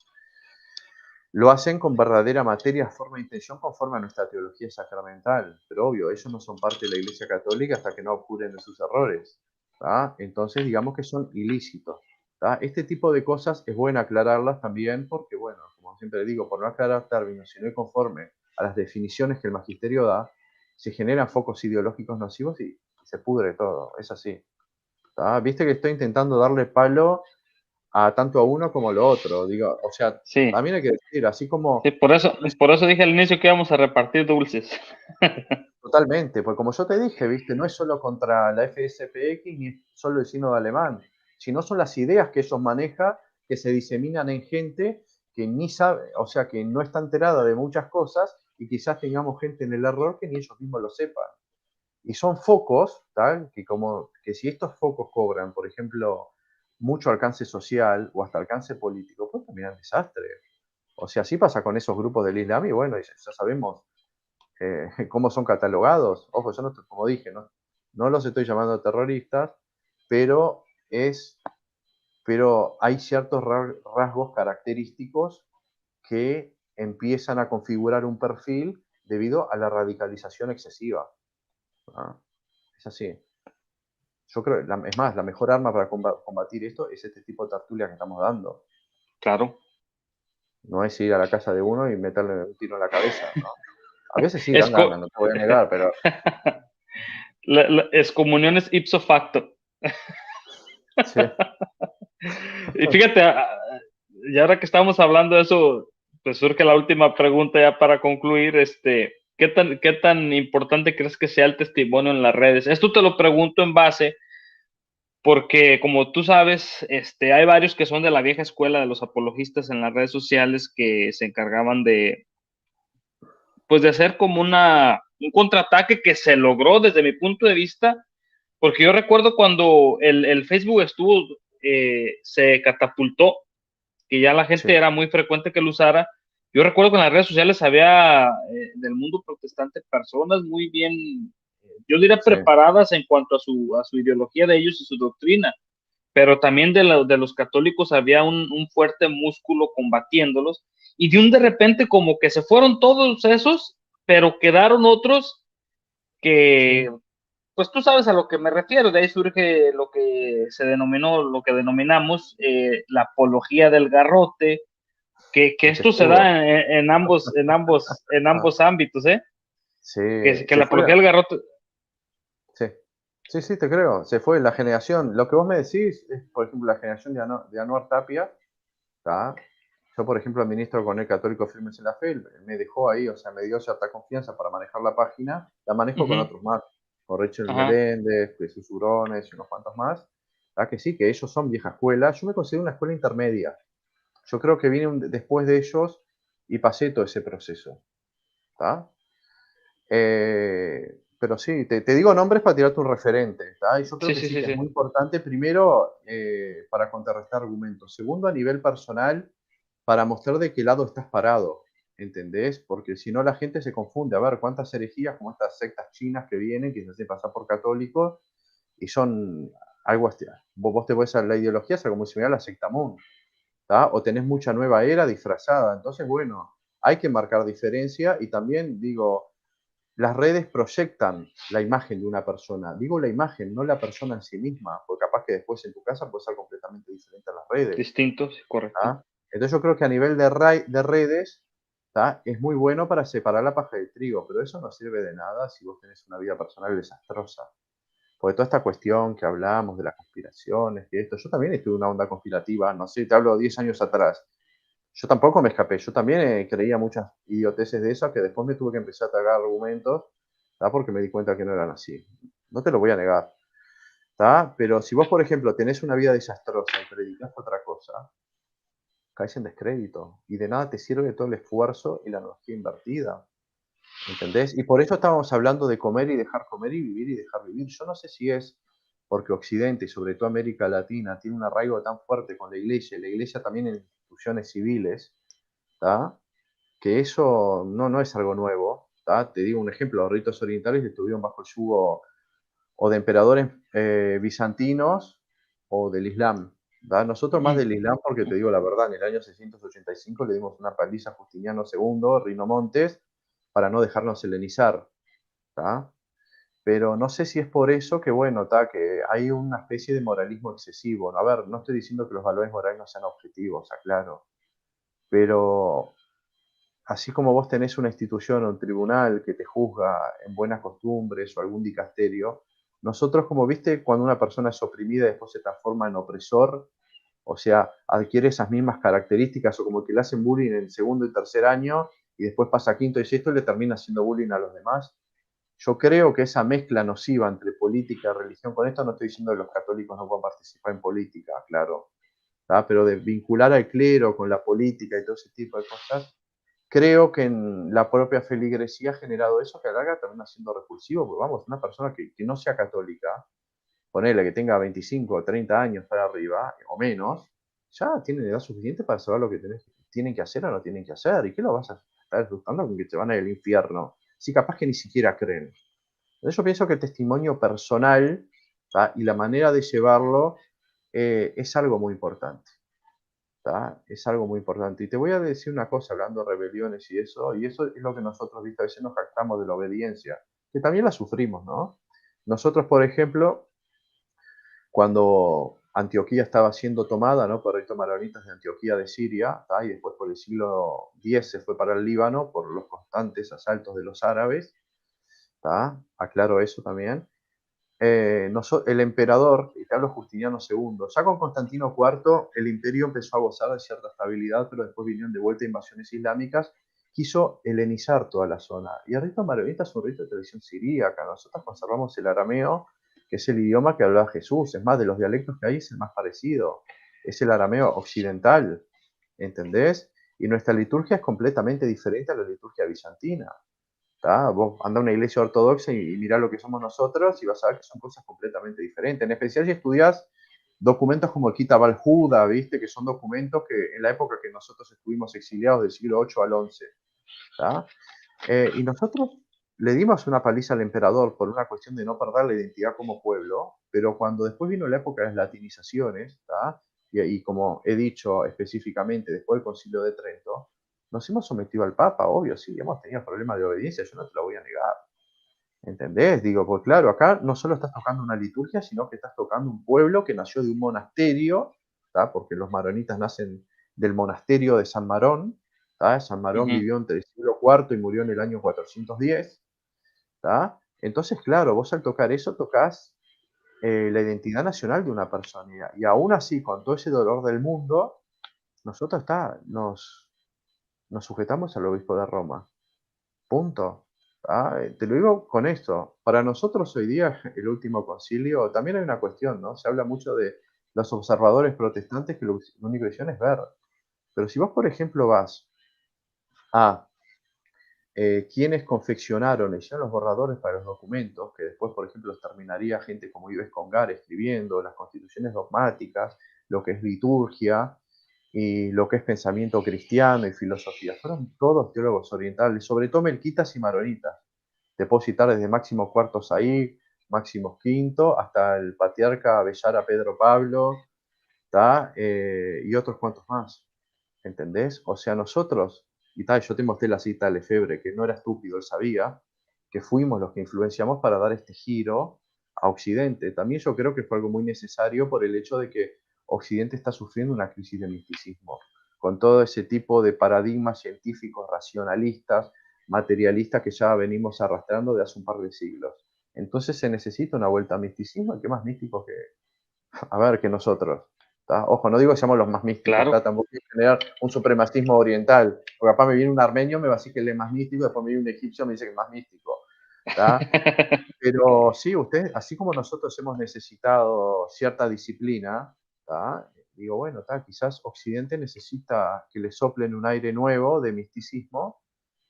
lo hacen con verdadera materia, forma e intención conforme a nuestra teología sacramental. Pero obvio, ellos no son parte de la Iglesia Católica hasta que no apuren de sus errores. ¿Tá? Entonces, digamos que son ilícitos. ¿Tá? Este tipo de cosas es bueno aclararlas también porque, bueno, como siempre digo, por no aclarar términos, si no es conforme a las definiciones que el magisterio da, se generan focos ideológicos nocivos y se pudre todo. Es así. ¿Tá? Viste que estoy intentando darle palo a tanto a uno como a lo otro. Digo, o sea, Sí, también hay que decir, así sí, como por eso dije al inicio que íbamos a repartir dulces. totalmente, pues como yo te dije, viste, no es solo contra la FSPX ni es solo el sínodo alemán, sino son las ideas que ellos manejan que se diseminan en gente que ni sabe, o sea, que no está enterada de muchas cosas y quizás tengamos gente en el error que ni ellos mismos lo sepan. Y son focos, tal, que si estos focos cobran, por ejemplo, mucho alcance social o hasta alcance político, pues terminan en desastre. O sea, así pasa con esos grupos del Islam y bueno, ya sabemos cómo son catalogados. Ojo, yo no, como dije, no los estoy llamando terroristas, pero, pero hay ciertos rasgos característicos que empiezan a configurar un perfil debido a la radicalización excesiva. ¿Ah? Es así. Yo creo, es más, la mejor arma para combatir esto es este tipo de tertulia que estamos dando. Claro. No es ir a la casa de uno y meterle un tiro en la cabeza, ¿no? A veces sí dan ganas, Esco no te voy a negar, pero excomuniones ipso facto. sí, Y fíjate, y ahora que estamos hablando de eso, pues surge la última pregunta ya para concluir, qué tan importante crees que sea el testimonio en las redes? Esto te lo pregunto en base, porque como tú sabes, hay varios que son de la vieja escuela de los apologistas en las redes sociales que se encargaban de, pues de hacer como un contraataque que se logró desde mi punto de vista, porque yo recuerdo cuando el Facebook estuvo, se catapultó, que ya la gente sí, era muy frecuente que lo usara. Yo recuerdo que en las redes sociales había del mundo protestante personas muy bien, yo diría sí. preparadas en cuanto a su ideología de ellos y su doctrina, pero también de los católicos había un fuerte músculo combatiéndolos, y de repente como que se fueron todos esos, pero quedaron otros Sí, que, pues tú sabes a lo que me refiero. De ahí surge lo que se denominó, lo que denominamos la apología del garrote, que el esto se tejudo. da en Ah, ambos ámbitos, ¿eh? sí, Que se la fue. apología del garrote, Sí, sí, sí, te creo. Se fue la generación. Lo que vos me decís es, por ejemplo, la generación de Anuar Tapia. ¿Tá? Yo, por ejemplo, administro con el Católico Firmes en la Fe. Él me dejó ahí, o sea, me dio cierta confianza para manejar la página. La manejo con otros más. Con Rachel ajá, Meléndez, Jesús Urones y unos cuantos más. ¿Tá? Que sí, que ellos son vieja escuela. Yo me considero una escuela intermedia. Yo creo que vine después de ellos y pasé todo ese proceso. ¿Tá? pero sí, te digo nombres para tirarte un referente, ¿tá? Y yo creo Sí, que sí, sí, sí, que es sí. muy importante, primero, para contrarrestar argumentos. Segundo, a nivel personal, para mostrar de qué lado estás parado, ¿entendés? Porque si no la gente se confunde. A ver, cuántas herejías, como estas sectas chinas que vienen, que se hacen pasar por católicos, y son algo así. Vos te ves a la ideología, es algo muy similar a la secta Moon, ¿tá? O tenés mucha nueva era disfrazada. Entonces, bueno, hay que marcar diferencia y también digo, las redes proyectan la imagen de una persona. Digo la imagen, no la persona en sí misma, porque capaz que después en tu casa puede ser completamente diferente a las redes. Distintos, correcto. ¿Tá? Entonces yo creo que a nivel de redes, ¿tá? Es muy bueno para separar la paja del trigo, pero eso no sirve de nada si vos tenés una vida personal desastrosa. Porque toda esta cuestión que hablamos de las conspiraciones, que esto, yo también estuve en una onda conspirativa, no sé, te hablo 10 años atrás. Yo tampoco me escapé, yo también creía muchas idioteces de esas que después me tuve que empezar a tragar argumentos, ¿tá? Porque me di cuenta que no eran así. No te lo voy a negar, ¿tá? Pero si vos, por ejemplo, tenés una vida desastrosa y predicás otra cosa, caes en descrédito y de nada te sirve todo el esfuerzo y la energía invertida, ¿entendés? Y por eso estábamos hablando de comer y dejar comer y dejar vivir. Yo no sé si es porque Occidente y sobre todo América Latina tiene un arraigo tan fuerte con la iglesia también en instituciones civiles, ¿tá? Que eso no es algo nuevo, ¿tá? Te digo un ejemplo, los ritos orientales estuvieron bajo el yugo o de emperadores bizantinos o del Islam. ¿Va? Nosotros más Ujú. del Islam, porque te digo la verdad, en el año 685 le dimos una paliza a Justiniano II, Rino Montes, para no dejarnos helenizar. ¿Tá? Pero no sé si es por eso que, bueno, tá, que hay una especie de moralismo excesivo. A ver, no estoy diciendo que los valores morales no sean objetivos, aclaro, pero así como vos tenés una institución o un tribunal que te juzga en buenas costumbres o algún dicasterio, nosotros, como viste, cuando una persona es oprimida y después se transforma en opresor, o sea, adquiere esas mismas características o como que le hacen bullying en segundo y tercer año y después pasa a quinto y sexto y le termina haciendo bullying a los demás. Yo creo que esa mezcla nociva entre política y religión, con esto no estoy diciendo que los católicos no puedan participar en política, claro, ¿tá? Pero de vincular al clero con la política y todo ese tipo de cosas, creo que en la propia feligresía ha generado eso que a la larga termina siendo repulsivo, porque vamos, una persona que no sea católica, ponele que tenga 25 o 30 años para arriba, o menos, ya tienen edad suficiente para saber lo que tienen que hacer o no tienen que hacer. ¿Y qué lo vas a estar disfrutando con que te van al infierno? Si capaz que ni siquiera creen. Entonces yo pienso que el testimonio personal, ¿tá? Y la manera de llevarlo es algo muy importante. ¿Tá? Es algo muy importante. Y te voy a decir una cosa, hablando de rebeliones y eso es lo que nosotros, ¿viste? A veces nos jactamos de la obediencia, que también la sufrimos, ¿no? Nosotros, por ejemplo, cuando Antioquía estaba siendo tomada, ¿no? Por los maronitas de Antioquía de Siria, ¿tá? Y después por el siglo X se fue para el Líbano por los constantes asaltos de los árabes, ¿tá? Aclaro eso también. El emperador, y te hablo Justiniano II, ya con Constantino IV el imperio empezó a gozar de cierta estabilidad, pero después vinieron de vuelta invasiones islámicas, quiso helenizar toda la zona. Y el rito maronita es un rito de tradición siríaca. Nosotros conservamos el arameo, que es el idioma que hablaba Jesús. Es más, de los dialectos que hay es el más parecido. Es el arameo occidental, ¿entendés? Y nuestra liturgia es completamente diferente a la liturgia bizantina. ¿Tá? Vos andá a una iglesia ortodoxa y mirá lo que somos nosotros y vas a ver que son cosas completamente diferentes. En especial si estudias documentos como el Kitab al-Huda, ¿viste? Que son documentos que en la época que nosotros estuvimos exiliados del siglo VIII al XI. ¿Tá? Y nosotros le dimos una paliza al emperador por una cuestión de no perder la identidad como pueblo, pero cuando después vino la época de las latinizaciones, ¿tá? Y como he dicho específicamente después del Concilio de Trento, nos hemos sometido al Papa, obvio, sí, hemos tenido problemas de obediencia, yo no te lo voy a negar. ¿Entendés? Digo, pues claro, acá no solo estás tocando una liturgia, sino que estás tocando un pueblo que nació de un monasterio, ¿tá? Porque los maronitas nacen del monasterio de San Marón, ¿tá? San Marón Ujú. vivió entre el siglo IV y murió en el año 410, ¿tá? Entonces, claro, vos al tocar eso tocas la identidad nacional de una persona. Y aún así, con todo ese dolor del mundo, nosotros nos sujetamos al obispo de Roma. Punto. Te lo digo con esto. Para nosotros hoy día, el último concilio, también hay una cuestión, ¿no? Se habla mucho de los observadores protestantes que lo único que hicieron es ver. Pero si vos, por ejemplo, vas a quienes confeccionaron, hicieron los borradores para los documentos, que después, por ejemplo, los terminaría gente como Ives Congar escribiendo, las constituciones dogmáticas, lo que es liturgia y lo que es pensamiento cristiano y filosofía. Fueron todos teólogos orientales, sobre todo melquitas y maronitas. Te puedo citar desde Máximo Cuarto Saí, Máximo Quinto, hasta el patriarca Bellara Pedro Pablo, y otros cuantos más. ¿Entendés? O sea, nosotros, y tal, yo te mostré la cita de Lefebvre, que no era estúpido, él sabía que fuimos los que influenciamos para dar este giro a Occidente. También yo creo que fue algo muy necesario por el hecho de que Occidente está sufriendo una crisis de misticismo, con todo ese tipo de paradigmas científicos racionalistas, materialistas que ya venimos arrastrando de hace un par de siglos. Entonces se necesita una vuelta al misticismo, ¿y qué más místico que, a ver, que nosotros? ¿Tá? Ojo, no digo que seamos los más místicos, Claro. tampoco hay que generar un supremacismo oriental, porque capaz me viene un armenio, me va a decir que él es más místico, después me viene un egipcio, me dice que es más místico. ¿Tá? Pero sí, usted, así como nosotros hemos necesitado cierta disciplina, ¿tá? Digo, bueno, quizás Occidente necesita que le soplen un aire nuevo de misticismo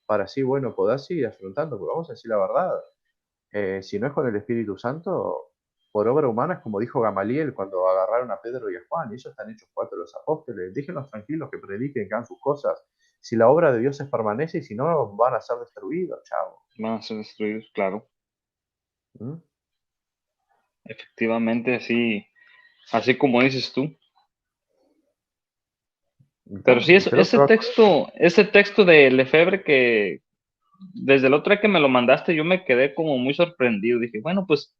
para así, bueno, poder seguir afrontando, porque vamos a decir la verdad, si no es con el Espíritu Santo, por obra humana, es como dijo Gamaliel cuando agarraron a Pedro y a Juan, y ellos están hechos 4 de los apóstoles, déjenlos tranquilos que prediquen, que hagan sus cosas. Si la obra de Dios es permanece y si no, van a ser destruidos, chavo. Van a ser destruidos, claro. ¿Mm? Efectivamente, así como dices tú. Pero sí, Y creo que va. ese texto de Lefebvre que desde el otro día que me lo mandaste, yo me quedé como muy sorprendido. Dije, bueno, pues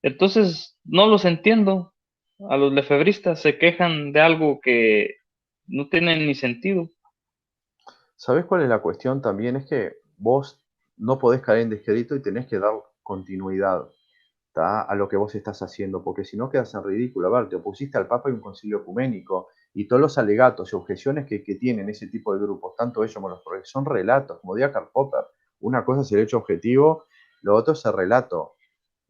entonces no los entiendo. A los lefebristas se quejan de algo que no tiene ni sentido. ¿Sabés cuál es la cuestión también? Es que vos no podés caer en descrédito y tenés que dar continuidad, ¿tá? A lo que vos estás haciendo, porque si no quedas en ridículo. A ver, te opusiste al Papa y un concilio ecuménico, y todos los alegatos y objeciones que tienen ese tipo de grupos, tanto ellos como los progres, son relatos, como decía Karl Popper. Una cosa es el hecho objetivo, lo otro es el relato,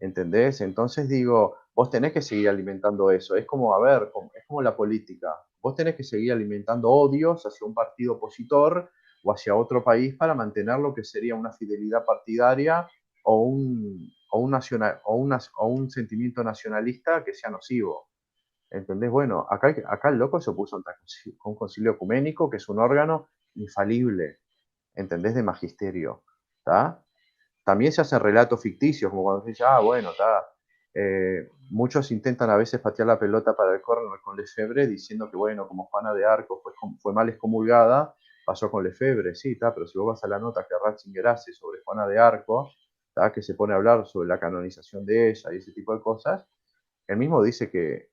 ¿entendés? Entonces digo, vos tenés que seguir alimentando eso. Es como, a ver, es como la política. Vos tenés que seguir alimentando odios hacia un partido opositor o hacia otro país para mantener lo que sería una fidelidad partidaria o un sentimiento nacionalista que sea nocivo. ¿Entendés? Bueno, acá el loco se opuso a un concilio ecuménico, que es un órgano infalible, ¿entendés? De magisterio. ¿Está? También se hacen relatos ficticios, como cuando se dice, bueno, está. Muchos intentan a veces patear la pelota para el córner con Lefebvre, diciendo que, bueno, como Juana de Arco fue mal excomulgada, pasó con Lefebvre, sí, está, pero si vos vas a la nota que Ratzinger hace sobre Juana de Arco, ¿tá? Que se pone a hablar sobre la canonización de ella y ese tipo de cosas, él mismo dice que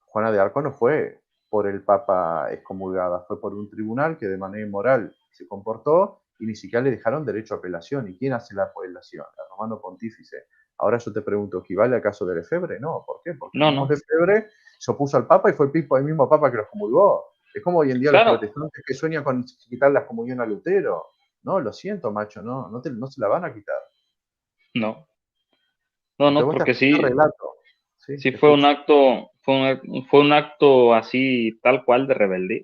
Juana de Arco no fue por el Papa excomulgada, fue por un tribunal que de manera inmoral se comportó y ni siquiera le dejaron derecho a apelación. ¿Y quién hace la apelación? El romano pontífice. Ahora yo te pregunto, ¿equivale al caso de Lefebvre? No, ¿por qué? Porque el No, mismo no. Lefebvre se opuso al Papa y fue el mismo Papa que lo excomulgó. Es como hoy en día los Claro, protestantes que sueñan con quitar la comunión a Lutero. No, lo siento, macho, no se la van a quitar. no. No, Entonces no, vos te porque haces un relato. Sí, sí te fue un escucho. acto, fue un acto así, tal cual de rebeldía.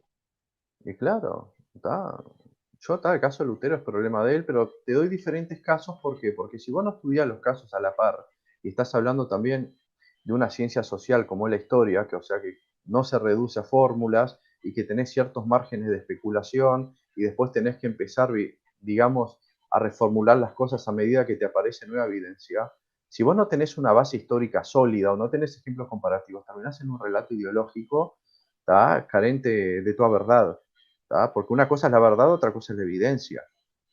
Y claro, el caso de Lutero es problema de él, pero te doy diferentes casos, ¿por qué? Porque si vos no estudias los casos a la par y estás hablando también de una ciencia social como es la historia, que o sea que no se reduce a fórmulas y que tenés ciertos márgenes de especulación y después tenés que empezar, digamos, a reformular las cosas a medida que te aparece nueva evidencia. Si vos no tenés una base histórica sólida o no tenés ejemplos comparativos, terminás en un relato ideológico, carente de toda verdad. ¿Tá? Porque una cosa es la verdad, otra cosa es la evidencia.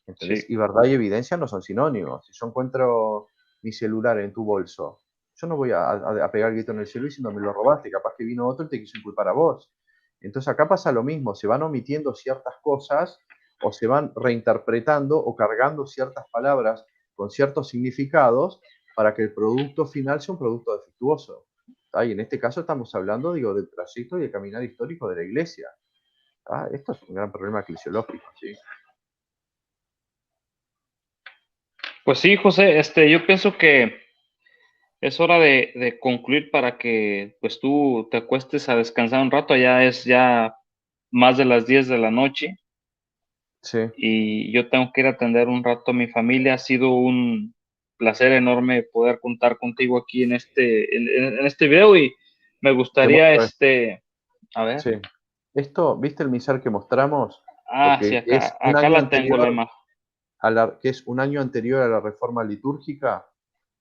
¿Entendés? Sí, Y verdad y evidencia no son sinónimos. Si yo encuentro mi celular en tu bolso, yo no voy a pegar el grito en el cielo diciendo me lo robaste, capaz que vino otro y te quiso inculpar a vos. Entonces acá pasa lo mismo, se van omitiendo ciertas cosas o se van reinterpretando o cargando ciertas palabras con ciertos significados para que el producto final sea un producto defectuoso. ¿Tá? Y en este caso estamos hablando, digo, del trayecto y del caminar histórico de la iglesia. Esto es un gran problema eclesiológico, ¿sí? pues sí, José, yo pienso que es hora de concluir para que pues tú te acuestes a descansar un rato. Ya es ya más de las 10 de la noche. Sí, y yo tengo que ir a atender un rato a mi familia. Ha sido un placer enorme poder contar contigo aquí en este video y me te gustaría, muestro esto. a ver, Sí. Esto, ¿viste el misal que mostramos? sí, Porque acá, es un acá año la tengo la anterior imagen. que es un año anterior a la reforma litúrgica,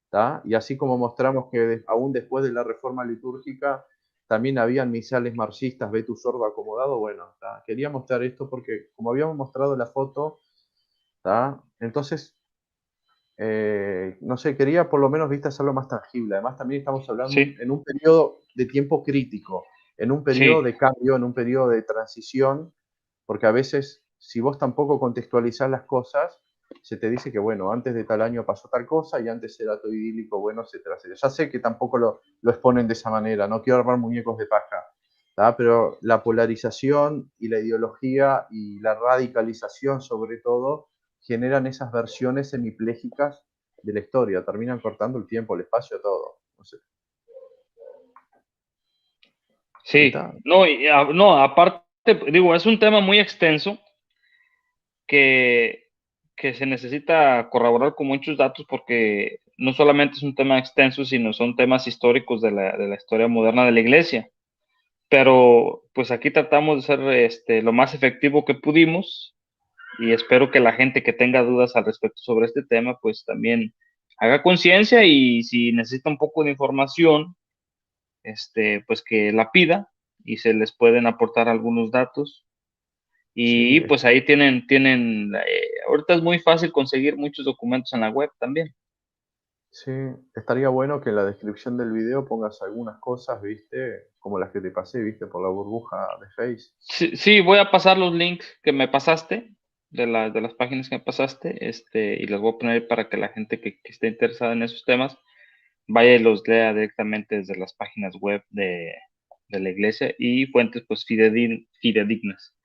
¿tá? Y así como mostramos que aún después de la reforma litúrgica también habían misales marxistas, ve tu sordo acomodado, bueno, ¿tá? Quería mostrar esto porque como habíamos mostrado la foto, ¿tá? Entonces, no sé, quería por lo menos, viste, hacerlo más tangible. Además, también estamos hablando Sí, en un periodo de tiempo crítico, en un periodo sí, de cambio, en un periodo de transición, porque a veces, si vos tampoco contextualizás las cosas, se te dice que, bueno, antes de tal año pasó tal cosa y antes era todo idílico, bueno, etcétera, etcétera. Ya sé que tampoco lo exponen de esa manera, no quiero armar muñecos de paja, ¿tá? Pero la polarización y la ideología y la radicalización, sobre todo, generan esas versiones semiplégicas de la historia, terminan cortando el tiempo, el espacio, todo. No sé. Ahí sí. está. No, no, aparte, digo, es un tema muy extenso que, que se necesita corroborar con muchos datos porque no solamente es un tema extenso, sino son temas históricos de la historia moderna de la iglesia. Pero pues aquí tratamos de ser lo más efectivo que pudimos y espero que la gente que tenga dudas al respecto sobre este tema, pues también haga conciencia y si necesita un poco de información, pues que la pida y se les pueden aportar algunos datos. Sí, Y pues ahí ahorita es muy fácil conseguir muchos documentos en la web también. sí, estaría bueno que en la descripción del video pongas algunas cosas, viste, como las que te pasé, viste, por la burbuja de Face. Sí, sí, voy a pasar los links que me pasaste, de las páginas que me pasaste, y los voy a poner para que la gente que esté interesada en esos temas vaya y los lea directamente desde las páginas web de la iglesia y fuentes pues fidedignas,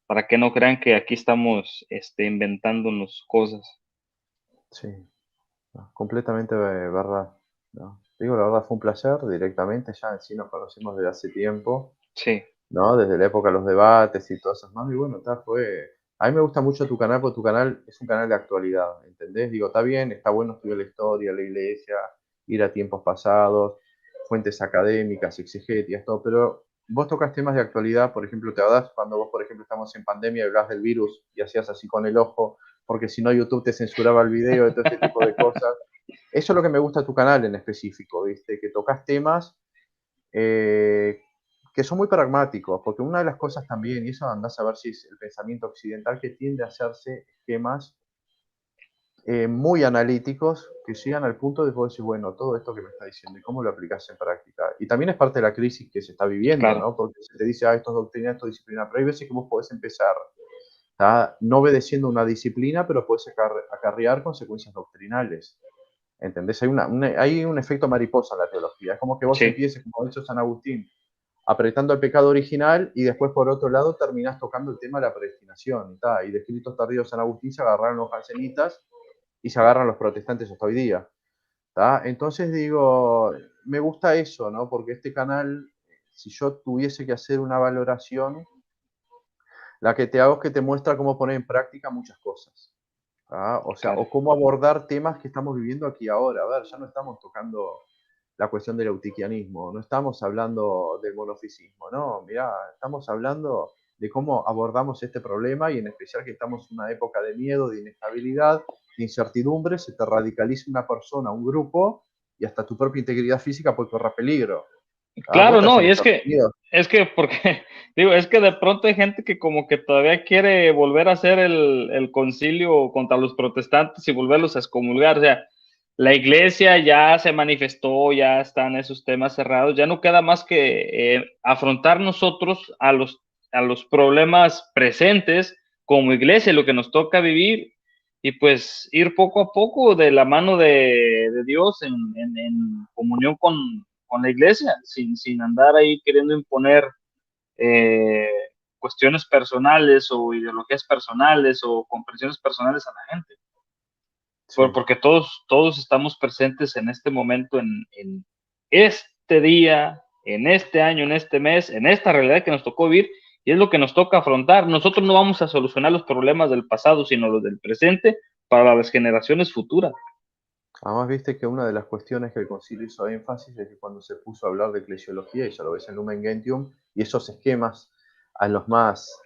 para que no crean que aquí estamos inventándonos cosas. Sí, no, completamente verdad. ¿No? Te digo, la verdad fue un placer directamente, ya en sí nos conocemos desde hace tiempo, Sí, ¿no? Desde la época de los debates y todas esas más. Y bueno, está, fue. A mí me gusta mucho tu canal porque tu canal es un canal de actualidad, ¿entendés? Digo, está bien, está bueno estudiar la historia, la iglesia, ir a tiempos pasados, fuentes académicas, exegéticas, todo, pero vos tocas temas de actualidad, por ejemplo, te das cuando vos, por ejemplo, estamos en pandemia y hablas del virus y hacías así con el ojo, porque si no YouTube te censuraba el video y todo ese tipo de cosas. Eso es lo que me gusta de tu canal en específico, ¿viste? Que tocas temas eh, que son muy pragmáticos, porque una de las cosas también, y eso andás a ver si es el pensamiento occidental, que tiende a hacerse esquemas muy analíticos que llegan al punto de poder decir, bueno, todo esto que me está diciendo y cómo lo aplicas en práctica. Y también es parte de la crisis que se está viviendo, claro, ¿no? Porque se te dice, esto es doctrina, esto es disciplina, pero hay veces que vos podés empezar, ¿tá? No obedeciendo una disciplina, pero podés acarrear consecuencias doctrinales. ¿Entendés? Hay un efecto mariposa en la teología. Es como que vos sí, empieces, como ha dicho San Agustín, apretando el pecado original y después por otro lado terminás tocando el tema de la predestinación. Y de escritos tardíos San Agustín se agarraron los jansenitas y se agarran los protestantes hasta hoy día. ¿Tá? Entonces digo, me gusta eso, ¿no? Porque este canal, si yo tuviese que hacer una valoración, la que te hago es que te muestra cómo poner en práctica muchas cosas. O sea, claro. o cómo abordar temas que estamos viviendo aquí ahora. A ver, ya no estamos tocando la cuestión del eutiquianismo, no estamos hablando del monofisismo, no, mirá, estamos hablando de cómo abordamos este problema y en especial que estamos en una época de miedo, de inestabilidad, de incertidumbre, se te radicaliza una persona, un grupo y hasta tu propia integridad física puede correr peligro. Vos Claro, estás no, en y Estados Unidos. es que, porque, digo, es que de pronto hay gente que como que todavía quiere volver a hacer el concilio contra los protestantes y volverlos a excomulgar, o sea, la iglesia ya se manifestó, ya están esos temas cerrados, ya no queda más que afrontar nosotros a los problemas presentes como iglesia, lo que nos toca vivir y pues ir poco a poco de la mano de Dios en comunión con la iglesia, sin andar ahí queriendo imponer eh, cuestiones personales o ideologías personales o comprensiones personales a la gente. Sí, Porque todos estamos presentes en este momento, en este día, en este año, en este mes, en esta realidad que nos tocó vivir Y es lo que nos toca afrontar. Nosotros no vamos a solucionar los problemas del pasado, sino los del presente para las generaciones futuras. Además, viste que una de las cuestiones que el concilio hizo énfasis es que cuando se puso a hablar de eclesiología, y ya lo ves en Lumen Gentium, y esos esquemas a los más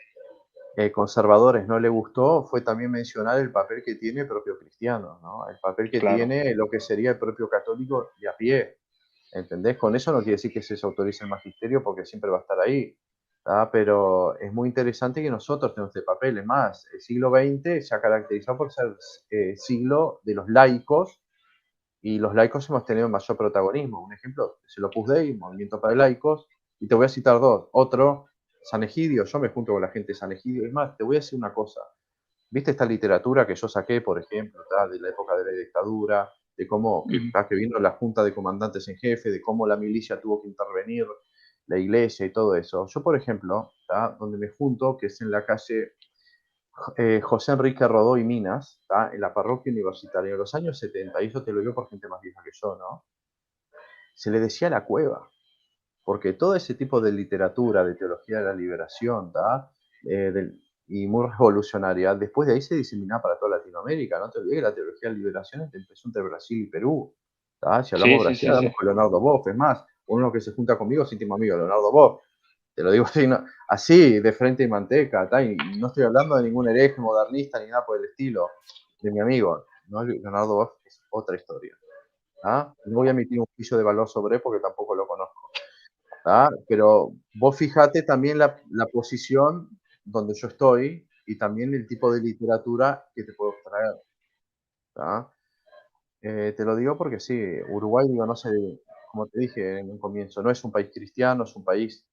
conservadores no le gustó, fue también mencionar el papel que tiene el propio cristiano, ¿no? El papel que Claro. tiene lo que sería el propio católico de a pie, ¿entendés? Con eso no quiere decir que se desautorice el magisterio porque siempre va a estar ahí, ¿tá? Pero es muy interesante que nosotros tenemos este papel. Es más, el siglo XX se ha caracterizado por ser siglo de los laicos, y los laicos hemos tenido mayor protagonismo. Un ejemplo es el Opus Dei, Movimiento para Laicos, y te voy a citar dos. Otro, San Egidio, yo me junto con la gente de San Egidio. Es más, te voy a decir una cosa. ¿Viste esta literatura que yo saqué, por ejemplo, de la época de la dictadura, de cómo que vino la Junta de Comandantes en Jefe, de cómo la milicia tuvo que intervenir, la iglesia y todo eso? Yo, por ejemplo, donde me junto, que es en la calle José Enrique Rodó y Minas, en la parroquia universitaria, en los años 70, y eso te lo digo por gente más vieja que yo, ¿no? Se le decía la cueva, porque todo ese tipo de literatura, de teología de la liberación, y muy revolucionaria, después de ahí se diseminaba para toda Latinoamérica. No te olvides que la teología de la liberación empezó entre Brasil y Perú. Si hablamos Sí, de sí, Brasil, sí, sí. hablamos con Leonardo Boff. Es más, uno que se junta conmigo es íntimo amigo, Leonardo Boff. Te lo digo así, así, de frente y manteca, y no estoy hablando de ningún hereje modernista ni nada por el estilo, de mi amigo. ¿No? Leonardo Boff es otra historia. No voy a emitir un juicio de valor sobre él porque tampoco lo conozco. Pero vos fijate también la posición donde yo estoy y también el tipo de literatura que te puedo traer. Te lo digo porque sí, Uruguay, digo, no sé, como te dije en un comienzo, no es un país cristiano, es un país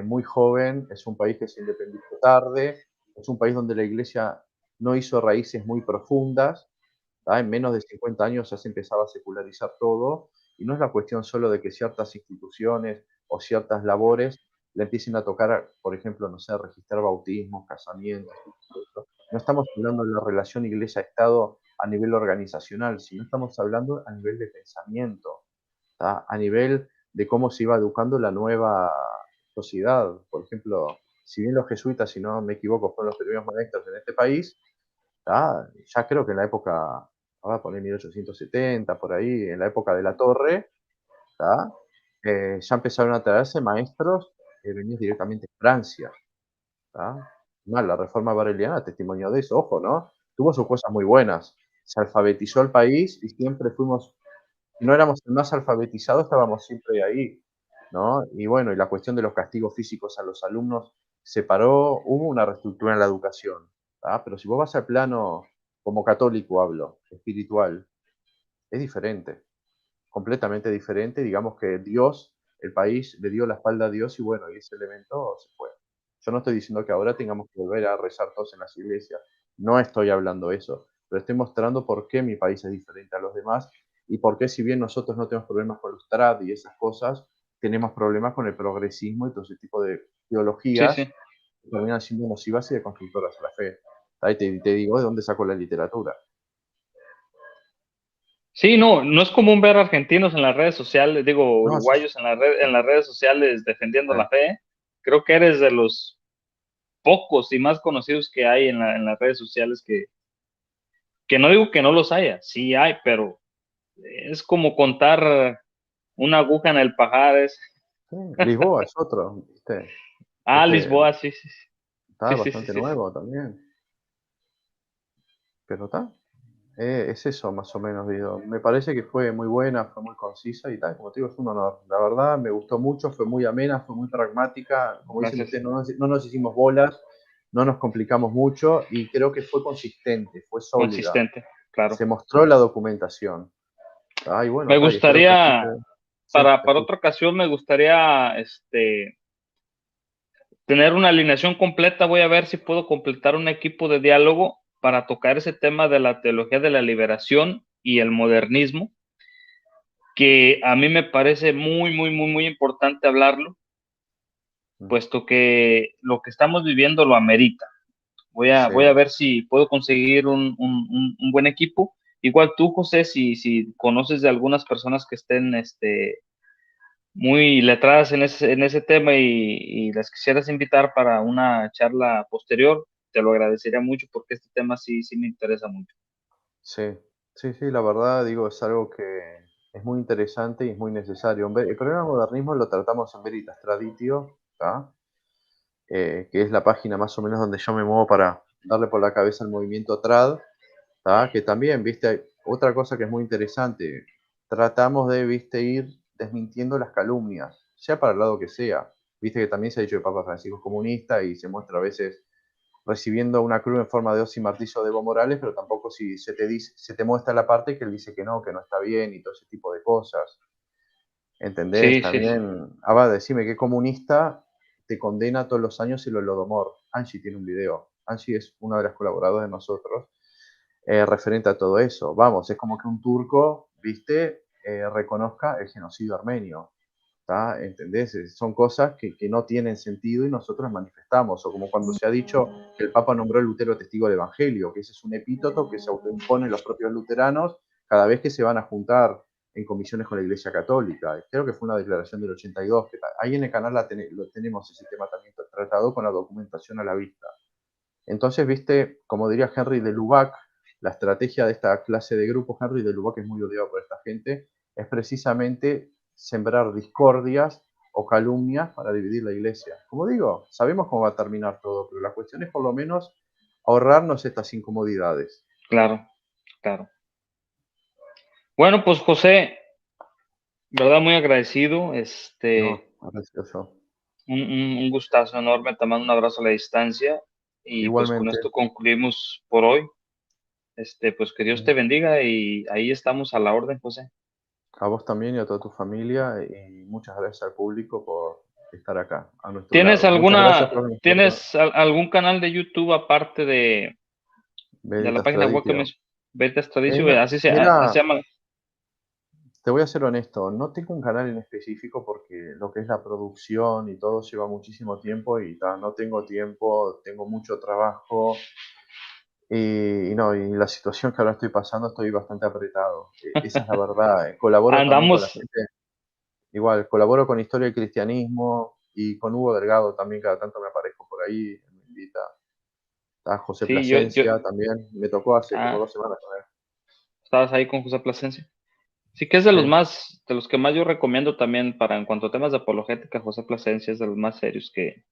muy joven, es un país que se independizó tarde, es un país donde la iglesia no hizo raíces muy profundas. En menos de 50 años ya se empezaba a secularizar todo, y no es la cuestión solo de que ciertas instituciones o ciertas labores le empiecen a tocar, por ejemplo, no sé, registrar bautismos, casamientos, no estamos hablando de la relación iglesia-estado a nivel organizacional, sino estamos hablando a nivel de pensamiento, a nivel de cómo se iba educando la nueva sociedad. Por ejemplo, si bien los jesuitas, si no me equivoco, fueron los primeros maestros en este país, ya creo que en la época, ahora poner 1870, por ahí, en la época de la Torre, ya empezaron a traerse maestros venidos directamente de Francia. Mal, la reforma bareliana testimonio de eso, ojo, ¿no? Tuvo sus cosas muy buenas. Se alfabetizó el país y siempre fuimos, si no éramos el más alfabetizado, estábamos siempre ahí, ¿no? Y bueno, y la cuestión de los castigos físicos a los alumnos se paró, hubo una reestructura en la educación, pero si vos vas al plano, como católico hablo, espiritual, es diferente, completamente diferente. Digamos que Dios, el país le dio la espalda a Dios y bueno, y ese elemento se fue. Yo no estoy diciendo que ahora tengamos que volver a rezar todos en las iglesias, no estoy hablando eso, pero estoy mostrando por qué mi país es diferente a los demás y por qué, si bien nosotros no tenemos problemas con los trad y esas cosas, tenemos problemas con el progresismo y todo ese tipo de Sí, teologías sí. que terminan siendo nocivas y deconstructoras a la fe. Ahí te digo de dónde saco la literatura. Sí, no, no es común ver argentinos en las redes sociales, digo, No, sí, uruguayos en las redes sociales defendiendo sí. la fe. Creo que eres de los pocos y más conocidos que hay en las redes sociales que no digo que no los haya, sí hay, pero es como contar una aguja en el pajar. Sí, Lisboa es otro, ¿viste? Lisboa, sí, sí, Está sí, sí, sí, bastante sí, sí. nuevo también, pero está. Es eso más o menos, digo. Me parece que fue muy buena, fue muy concisa y tal. Como te digo, es un honor. La verdad, me gustó mucho, fue muy amena, fue muy pragmática. Como dicen Gracias. ustedes, no nos hicimos bolas, no nos complicamos mucho y creo que fue consistente, fue sólida. Consistente, claro. Se mostró la documentación. Y bueno, Me y espero que así gustaría, sea. Sí, te para escucho. otra ocasión, me gustaría tener una alineación completa. Voy a ver si puedo completar un equipo de diálogo para tocar ese tema de la teología de la liberación y el modernismo, que a mí me parece muy, muy, muy, muy importante hablarlo, Mm. puesto que lo que estamos viviendo lo amerita. Sí, Voy a ver si puedo conseguir un buen equipo. Igual tú, José, si conoces de algunas personas que estén muy letradas en ese tema y las quisieras invitar para una charla posterior, te lo agradecería mucho porque este tema sí, sí me interesa mucho. Sí, sí, sí, la verdad, digo, es algo que es muy interesante y es muy necesario. El problema del modernismo lo tratamos en Veritas Traditio, ¿tá? Que es la página más o menos donde yo me muevo para darle por la cabeza al movimiento trad, ¿tá? Que también, viste, hay otra cosa que es muy interesante, tratamos de, viste, ir desmintiendo las calumnias, sea para el lado que sea. Viste que también se ha dicho que Papa Francisco es comunista y se muestra a veces recibiendo una cruz en forma de hoz y martillo de Evo Morales, pero tampoco si se te dice, se te muestra la parte que él dice que no está bien y todo ese tipo de cosas. ¿Entendés? Sí, sí, También, Abad, decime, ¿qué comunista te condena todos los años el Holodomor? Angie tiene un video. Angie es una de las colaboradoras de nosotros, referente a todo eso. Vamos, es como que un turco, viste, reconozca el genocidio armenio. ¿Tá? ¿Entendés? Son cosas que no tienen sentido y nosotros manifestamos. O como cuando se ha dicho que el Papa nombró a Lutero testigo del Evangelio, que ese es un epíteto que se autoimponen los propios luteranos cada vez que se van a juntar en comisiones con la Iglesia Católica. Creo que fue una declaración del 82, que ahí en el canal lo tenemos ese tema también tratado con la documentación a la vista. Entonces, viste, como diría Henry de Lubac, la estrategia de esta clase de grupos, Henry de Lubac es muy odiado por esta gente, es precisamente sembrar discordias o calumnias para dividir la iglesia. Como digo, sabemos cómo va a terminar todo, pero la cuestión es por lo menos ahorrarnos estas incomodidades. claro, claro. Bueno, pues José, verdad muy agradecido, No, gracioso. un gustazo enorme, te mando un abrazo a la distancia y pues con Igualmente, esto concluimos por hoy. Pues que Dios te bendiga y ahí estamos a la orden, José. a vos también y a toda tu familia, y muchas gracias al público por estar acá, a nuestro ¿Tienes lado. Muchas gracias alguna, por lo que nos tienes algún canal de YouTube aparte de la Veritas página web que me Traditio. Veritas Tradition? No, Así se mira, llama. te voy a ser honesto, no tengo un canal en específico porque lo que es la producción y todo lleva muchísimo tiempo y no tengo tiempo, tengo mucho trabajo y no, y la situación que ahora estoy pasando estoy bastante apretado. Esa es la verdad. Colaboro también con la Andamos, gente, igual, colaboro con Historia del Cristianismo y con Hugo Delgado también, cada tanto me aparezco por ahí, me invita. A José sí, Plasencia también, me tocó hace como ah, 2 semanas con él. estabas ahí con José Plasencia. Sí que es Sí, de los que más yo recomiendo también para en cuanto a temas de apologética, José Plasencia es de los más serios que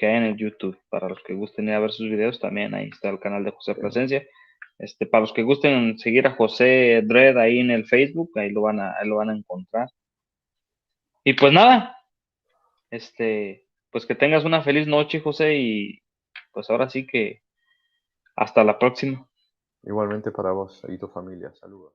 hay en el YouTube. Para los que gusten ir a ver sus videos, también ahí está el canal de José sí. Plasencia. Para los que gusten seguir a José Dredd ahí en el Facebook, ahí lo van a encontrar. Y pues nada, pues que tengas una feliz noche, José, y pues ahora sí que hasta la próxima. Igualmente para vos y tu familia. Saludos.